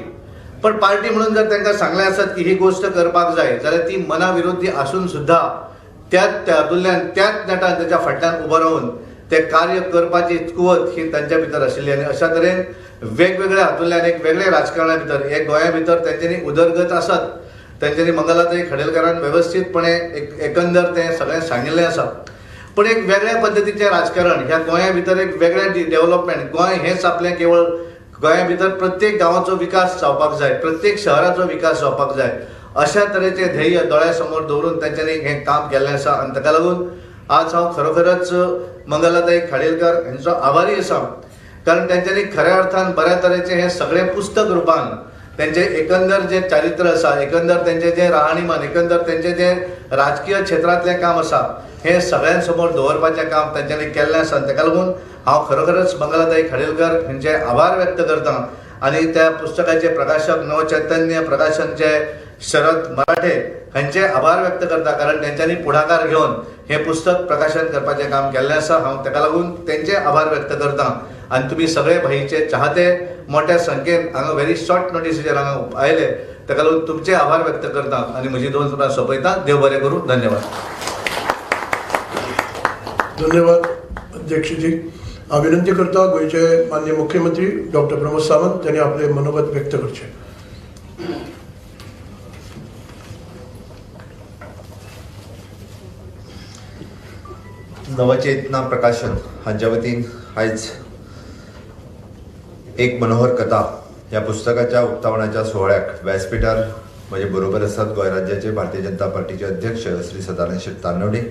पण पार्टी म्हणून जर तांकां सांगलें आसत की ही गोश्ट करपाक जाय जाल्यार ती मना विरोधी आसून सुद्धा त्याच हातूंतल्यान त्याच नेटान ताच्या फाटल्यान उबो रावन ते कार्य करपाची कुवत ही तांच्या भितर आशिल्ली. आनी अशा तरेन वेगवेगळ्या हातूंतल्यान एक वेगळे राजकारणा भितर एक गोंया भितर तेंच्यांनी उदरगत आसात. तेंच्यांनी मंगलाताई खडेलकरान वेवस्थीतपणे एकंदर तें सगळें सांगिल्लें आसा. पण एक वेगळ्या पद्दतीचें राजकारण ह्या गोंया भितर एक वेगळें डेव्हलपमेंट गोंय हेंच आपलें केवळ गोंया भितर प्रत्येक गांवाचो विकास जावपाक जाय, प्रत्येक शहराचो विकास जावपाक जाय अशा तरेचें ध्येय दोळ्या समोर दवरून तेंच्यांनी हें काम केल्लें आसा. आनी ताका लागून आज हांव खरोखरच मंगलाताई खाडेलकर हांचो आभारी आसा. कारण तेंच्यांनी खऱ्या अर्थान बऱ्या तरेचें हें सगळें पुस्तक रुपान तेंचें एकंदर जें चारित्र आसा, एकंदर तेंचें जें राहणीमान, एकंदर तेंचें जें राजकीय क्षेत्रांतलें काम आसा हें सगळ्यां समोर दवरपाचें काम तेंच्यांनी केल्लें आसा. ताका लागून हांव खरोखरच मंगलाताई खाडेलकर हांचे आभार व्यक्त करतां. आनी त्या पुस्तकाचे प्रकाशक नवचैतन्य प्रकाशनचे शरद मराठे हांचे आभार व्यक्त करता. कारण तेंच्यांनी पुढाकार घेवन हें पुस्तक प्रकाशन करपाचें काम केल्लें आसा. हांव ताका लागून तेंचे आभार व्यक्त करतां. आनी तुमी सगळे भाईचे चाहते मोठ्या संख्येन हांगा व्हेरी शॉर्ट नोटीसीचेर हांगा आयले, ताका लागून तुमचे आभार व्यक्त करतां आनी म्हजी 2 सुत्रां सोंपयतां. देव बरें करूं. धन्यवाद. धन्यवाद अध्यक्षजी. हांव विनंती करता गोंयचे माननीय मुख्यमंत्री डॉक्टर प्रमोद सावंत त्यांनी आपले मनोगत व्यक्त करचे. नवचेतना प्रकाशन हांच्या वतीन आयज एक मनोहर कथा या पुस्तकाच्या उक्तावणाच्या सोहळ्याक व्यासपीठार म्हजे बरोबर आसात गोंय राज्याचे भारतीय जनता पार्टीचे अध्यक्ष श्री सदानंद शेट तान्नवडे,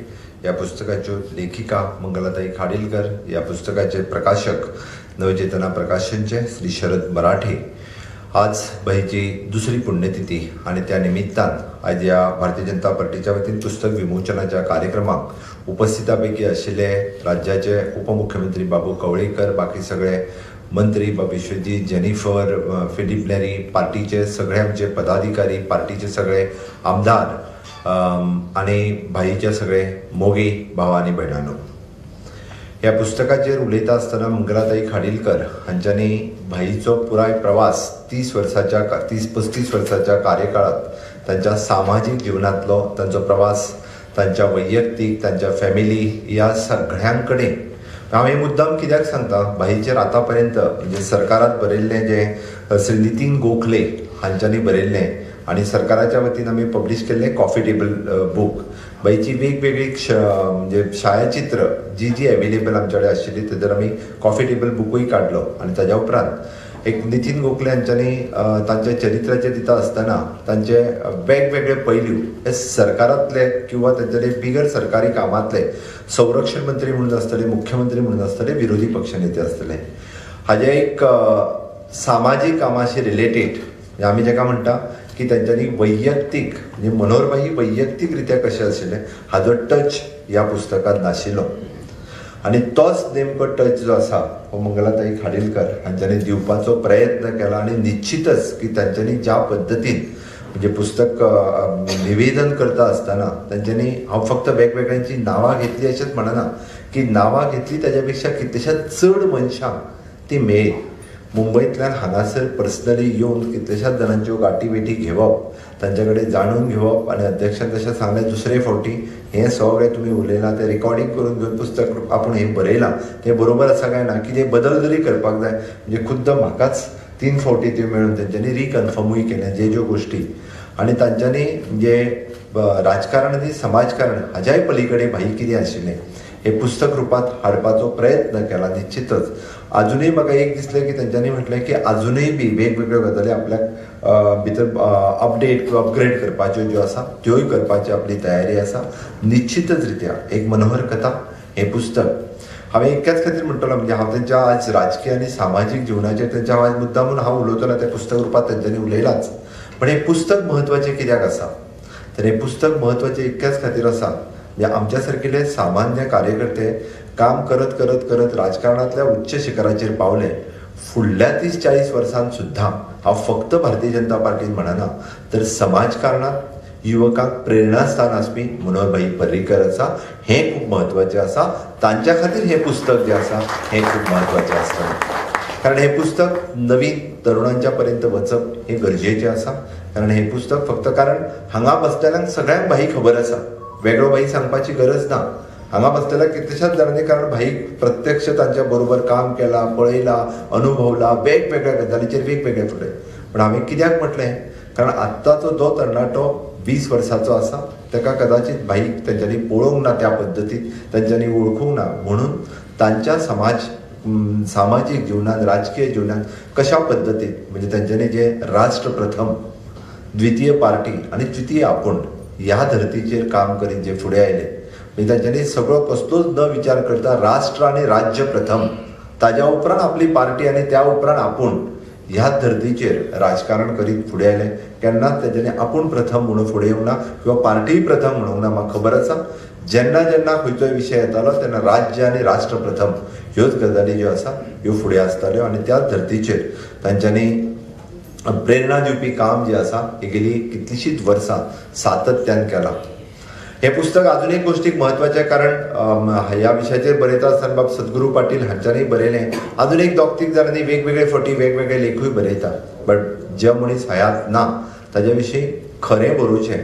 या पुस्तकाच्यो लेखिका मंगलाताई खाडीलकर, या पुस्तकाचे प्रकाशक नवचेतना प्रकाशनचे श्री शरद मराठे. आज बाईची दुसरी पुण्यतिथी आणि त्या निमित्तान आज या भारतीय जनता पार्टीच्या वतीन पुस्तक विमोचनाच्या कार्यक्रमाक उपस्थितांपैकी आशिल्ले राज्याचे उपमुख्यमंत्री बाबू कवळेकर, बाकी सगळे मंत्री, विश्वजीत, जेनिफर, फिलिप नेरी, पार्टीचे सगळे आमचे पदाधिकारी, पार्टीचे सगळे आमदार आणि भाईचे सगळे मोगी भाव आणि भयणांनो, ह्या पुस्तकाचेर उलयता आसतना मंगलाताई खाडीलकर हांच्यांनी भाईचो पुराय प्रवास 30-35 वर्साच्या कार्यकाळात तांच्या सामाजीक जिवनांतलो तांचो प्रवास, तांच्या वैयक्तीक, तांच्या फॅमिली या सगळ्यांकडे हांव हे मुद्दाम कित्याक सांगता, भाईचेर आतां पर्यंत म्हणजे सरकारात बरयल्लें जे श्री नितीन गोखले हांच्यांनी बरयल्लें आणि सरकाराच्या वतीन आमी पब्लीश केल्लें कॉफी टेबल बूक, बाईची वेगवेगळी म्हणजे छायाचित्र जी एवेलेबल आमचे कडेन आशिल्ली तेजेर आमी कॉफी टेबल बुकूय काडलो. आणि ताज्या उपरांत एक नितीन गोखले हांच्यांनी तांच्या चरित्राचेर दिता आसतना तांचे वेगवेगळे पैलू हे सरकारांतले किंवा तांचे बिगर सरकारी कामांतले, संरक्षण मंत्री म्हणून आसतले, मुख्यमंत्री म्हणून आसतले, विरोधी पक्षनेते आसतले, हाजे एक सामाजीक कामाशी रिलेटेड आमी जेका म्हणटा की तांच्यांनी वैयक्तीक म्हणजे मनोहरबाई वैयक्तीक रित्या कशें आशिल्ले हाजो टच ह्या पुस्तकांत नाशिल्लो. आणि तोच नेमको टच जो आसा हो मंगलाताई खाडीलकर हांच्यांनी दिवपाचो प्रयत्न केला. आणि निश्चितच की तांच्यांनी ज्या पद्दतीन म्हणजे पुस्तक निवेदन करता आसतना तांच्यांनी हांव फक्त वेगवेगळ्यांची नांवां घेतली अशेंच म्हणना की नांवां घेतली ताच्या पेक्षा कितल्याशाच चड मनशांक ती मेळ्ळी. मुंबईतल्यान हांगासर पर्सनली येवन कितल्याशाच जाणांच्यो गाठी भेटी घेवप, तांचे कडेन जाणून घेवप आणि अध्यक्षान तशें सांगलें दुसरे फावटी हें सगळें तुमी उलयलां तें रिकॉर्डिंग करून घेवन पुस्तक आपूण हें बरयलां तें बरोबर आसा काय ना, कितें बदल जरी करपाक जाय म्हणजे खुद्द म्हाकाच 3 फावटी त्यो मेळून तेंच्यांनी रिकन्फर्मूय केलें ज्यो गोश्टी. आणि तांच्यांनी म्हणजे राजकारण आनी समाजकारण हाज्याय पलीकडे भाई कितें आशिल्लें हे पुस्तक रुपांत हाडपाचो प्रयत्न केला. निश्चितच अजूनही म्हाका एक दिसलें की तेंच्यांनी म्हटलें की अजूनही बी वेगवेगळ्यो गजाली आपल्याक भितर अपडेट किंवा अपग्रेड करपाच्यो ज्यो आसा त्योय करपाची आपली तयारी आसा. निश्चितच रित्या एक मनोहर कथा हें पुस्तक हांवें इतक्याच खातीर म्हणटलो म्हणजे हांव तेंच्या आज राजकीय आनी सामाजीक जिवनाचेर तेंच्या आज मुद्दामून हांव उलयतलो त्या पुस्तक रुपांत तेंच्यांनी उलयलाच, पण हें पुस्तक म्हत्वाचें कित्याक आसा तर हें पुस्तक म्हत्वाचें इतक्याच खातीर आसा म्हणजे आमच्या सारकिले सामान्य कार्यकर्ते काम करत करत करत राजकारणातल्या उच्च शिखराचेर पावले. फुडल्या 30-40 वर्सांत सुद्धा हांव फक्त भारतीय जनता पार्टीन म्हणना तर समाजकारणात युवकांक प्रेरणास्थान आसपी मनोहरभाई पर्रीकर आसा. हें खूब म्हत्वाचें आसा. तांच्या खातीर हें पुस्तक जें आसा हें खूब म्हत्वाचें आसता, कारण हें पुस्तक नवीन तरुणांच्या पर्यंत वचप हें गरजेचें आसा. कारण हें पुस्तक फक्त कारण हांगा बसलेल्यांक सगळ्यांक भाई खबर आसा, वेगळो भाई सांगपाची गरज ना. हांगा बसलेल्या कितल्याशाच जाणांनी कारण भाई प्रत्यक्ष तांच्या बरोबर काम केला, पळयला, अनुभवला, वेगवेगळ्या गजालीचेर वेगवेगळे फुडें. पण हांवें कित्याक म्हटलें कारण आत्ताचो जो तरणाटो 20 वर्साचो आसा ताका कदाचित भाई तेंच्यांनी पळोवंक ना, त्या पद्दतीन तेंच्यांनी वळखूंक ना. म्हणून तांच्या सामाजीक जिवनांत, राजकीय जिवनांत कशा पद्दतीन म्हणजे तेंच्यांनी जे राष्ट्र प्रथम, द्वितीय पार्टी आणि तृतीय आपूण ह्या धर्तीचेर काम करीत जे फुडें आयले म्हणजे तांच्यांनी सगळो कसलोच न विचार करता राष्ट्र आणि राज्य प्रथम, ताज्या उपरांत आपली पार्टी आणि त्या उपरांत आपूण ह्या धर्तीचेर राजकारण करीत फुडें आयले. केन्नाच तेंच्यांनी आपूण प्रथम म्हणून फुडें येवंक ना किंवा पार्टी प्रथम म्हणूंक ना. म्हाका खबर आसा जेन्ना जेन्ना खंयचोय विशय येतालो तेन्ना राज्य आनी राष्ट्र प्रथम ह्योच गजाली ज्यो आसा ह्यो फुडें आसताल्यो आणि त्याच धर्तीचेर तांच्यांनी प्रेरणा दिवपी काम जे आसा हे गेली कितलीशीच वर्सां सातत्यान केलां. हे पुस्तक अजून एक गोष्टीक महत्वाचें कारण ह्या विशयाचेर बरयता आसतना बाब सद्गुरू पाटील हांच्यांनी बरयलें. अजून एक दोग-तीग जाणांनी वेगवेगळे फावटी वेगवेगळे लेखूय बरयता, बट जे मनीस हयात ना ताच्या विशीं खरें बरोवचें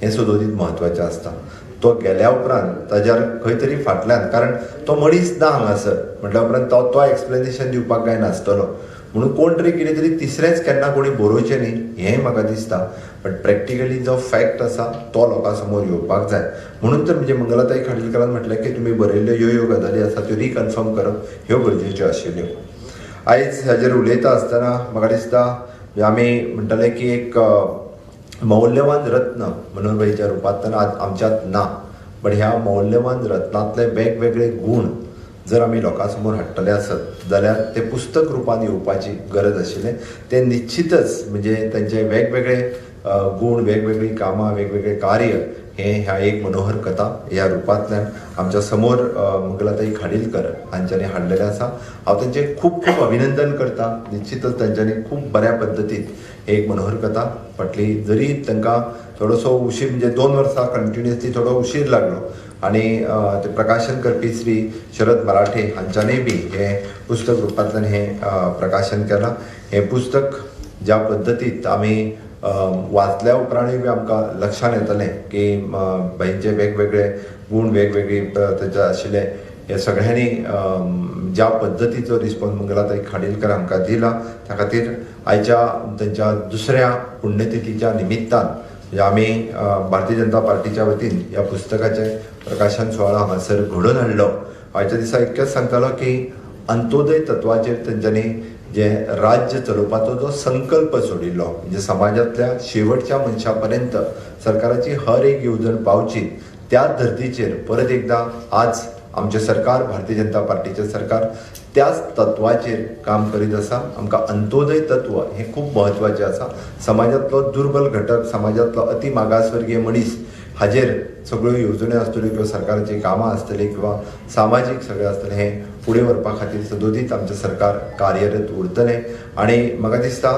हें सुद्दां महत्वाचें आसता. तो गेल्या उपरांत ताज्यार खंय तरी फाटल्यान कारण तो मनीस ना हांगासर म्हटल्या उपरांत तो एक्सप्लेनेशन दिवपाक काय नासतलो. म्हणून कोण तरी कितें तरी तिसरेंच केन्ना कोणी बरोवचें न्ही हेंय म्हाका दिसता. बट प्रॅक्टिकली जो फॅक्ट आसा तो लोकां समोर येवपाक जाय. म्हणून तर म्हणजे मंगलाताई खाडीलकरान म्हटलें की तुमी बरयल्ल्यो ह्यो गजाली आसा त्यो रिकन्फर्म करप ह्यो गरजेच्यो आशिल्ल्यो. आयज हाजेर उलयता आसतना म्हाका दिसता आमी म्हणटले की एक मौल्यवान रत्न मनोहरभाईच्या रुपांतल्यान आज आमच्यात ना, पण ह्या मौल्यवान रत्नांतले वेगवेगळे गुण जर आमी लोकां समोर हाडटले आसत जाल्यार ते पुस्तक रुपान येवपाची गरज आशिल्लें. ते निश्चितच म्हणजे तांचे वेगवेगळे गुण, वेगवेगळी कामां, वेगवेगळे कार्य हे ह्या एक मनोहर कथा ह्या रुपांतल्यान आमच्या समोर मंगलाताई खाडीलकर हांच्यांनी हाडलेले आसा. हांव तांचे खूब खूब अभिनंदन करता. निश्चितच तांच्यांनी खूब बऱ्या पद्दतीन एक मनोहर कथा फाटली, जरी तांकां थोडोसो उशीर म्हणजे 2 वर्सां कंटिन्युअसली थोडो उशीर लागलो आणि ते प्रकाशन करपी श्री शरद मराठे हांच्यांनी बी हे पुस्तक रुपांतल्यान हे प्रकाशन केलां. हे पुस्तक ज्या पद्दतीत आमी वाचल्या उपरांतूय बी आमकां लक्षांत येतलें की बाईंचे वेगवेगळे गुण, वेगवेगळी ताचे आशिल्ले हे सगळ्यांनी ज्या पद्दतीचो रिस्पॉन्स मंगलाताई खाडीलकर हांकां दिला, त्या खातीर आयच्या तांच्या दुसऱ्या पुण्यतिथीच्या निमित्तान म्हणजे आमी भारतीय जनता पार्टीच्या वतीन ह्या पुस्तकाचें प्रकाशन सुवाळो हांगासर घडोवन हाडलो. आयच्या दिसा इतकेंच सांगतालो की अंत्योदय तत्वाचेर तेंच्यांनी जे राज्य चलोवपाचो जो संकल्प सोडिल्लो, म्हणजे समाजातल्या शेवटच्या मनशा पर्यंत सरकाराची हर एक येवजण पावची, त्याच धर्तीचेर परत एकदा आज आमचें सरकार, भारतीय जनता पार्टीचें सरकार त्याच तत्वाचेर काम करीत आसा. आमकां अंत्योदय तत्व हें खूब म्हत्वाचें आसा. समाजांतलो दुर्बल घटक, समाजांतलो अति मागासवर्गीय मनीस हाजेर सगळ्यो येवजण्यो आसतल्यो किंवा सरकाराची कामां आसतलीं किंवा सामाजीक सगळें आसतलें हें फुडें व्हरपा खातीर सदोदीत आमचें सरकार कार्यरत उरतलें. आनी म्हाका दिसता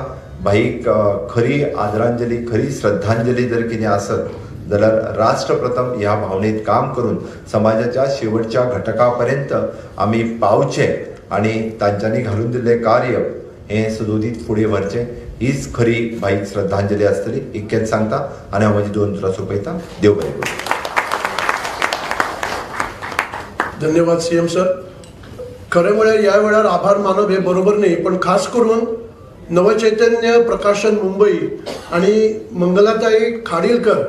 भाईक खरी आदरांजली, खरी श्रद्धांजली जर कितें आसत जाल्यार राष्ट्र प्रथम ह्या भावनेत काम करून समाजाच्या शेवटच्या घटका पर्यंत आमी पावचे आणि तांच्यांनी घालून दिल्लें कार्य हें सदोदीत फुडें व्हरचें, हीच खरी भाईक श्रद्धांजली आसतली. इतकेंच सांगता आनी हांव म्हजी 2 उतरां सोंपयतां. देव बरें करूं. धन्यवाद सीएम सर. खरं म्हळ्यार ह्या वेळार आभार मानप हे बरोबर नाही, पण खास करून नवचैतन्य प्रकाशन मुंबई आणि मंगलाताई खाडीलकर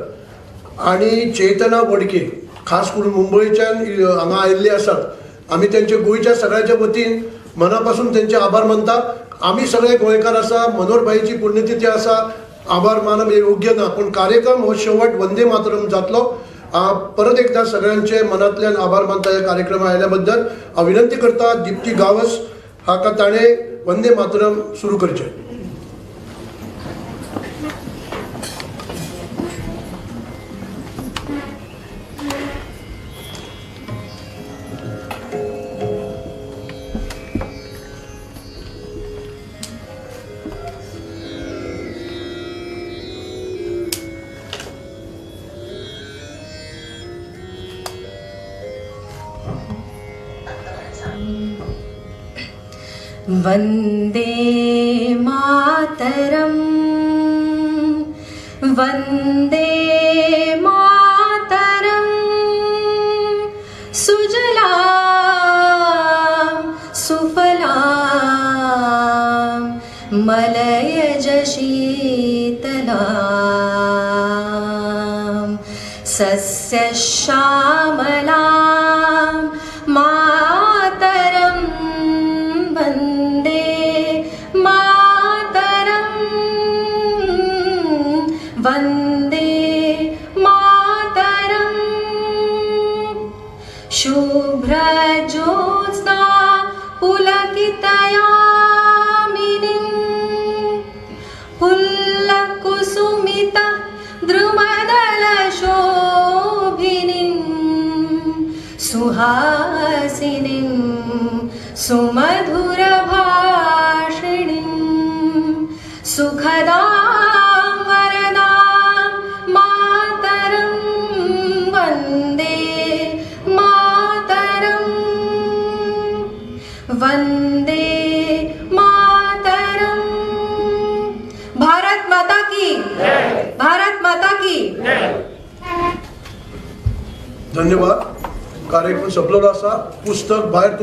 आणि चेतना बोडके खास करून मुंबईच्यान हांगा आयिल्ले आसात. आमी तेंचे गोंयच्या सगळ्याच्या वतीन मनापासून तेंचे आभार मानता. आमी सगळे गोंयकार आसा, मनोहरभाईची पुण्यतिथी आसा, आभार मानप हे योग्य ना, पण कार्यक्रम हो शेवट वंदे मातरम जातलो. परत एकदा सगळ्यांचे मनातल्यान आभार मानता ह्या कार्यक्रमाक आयल्या हांव विनंती करता दिप्ती गावस हाका ताणें वंदे मातरम सुरू करचें. वन्दे मातरम् वन्दे मातरम् सुजलां सुफलां मलयज शीतलां सस्यश्यामलां मातरं वन्दे मातरं वन्दे मातरं शुभ्रज्योत्स्ना पुलकितयामिनीं पुल्लकुसुमित द्रुमदलशोभिनीं सुहासिनीं सुमधुरभाषिणीं सुखदां वरदां मातरं वन्दे मातरं वन्दे मातरं. भारत माता की भारत माता की. धन्यवाद. कार्यक्रम संपलेलो आसा. पुस्तक भायर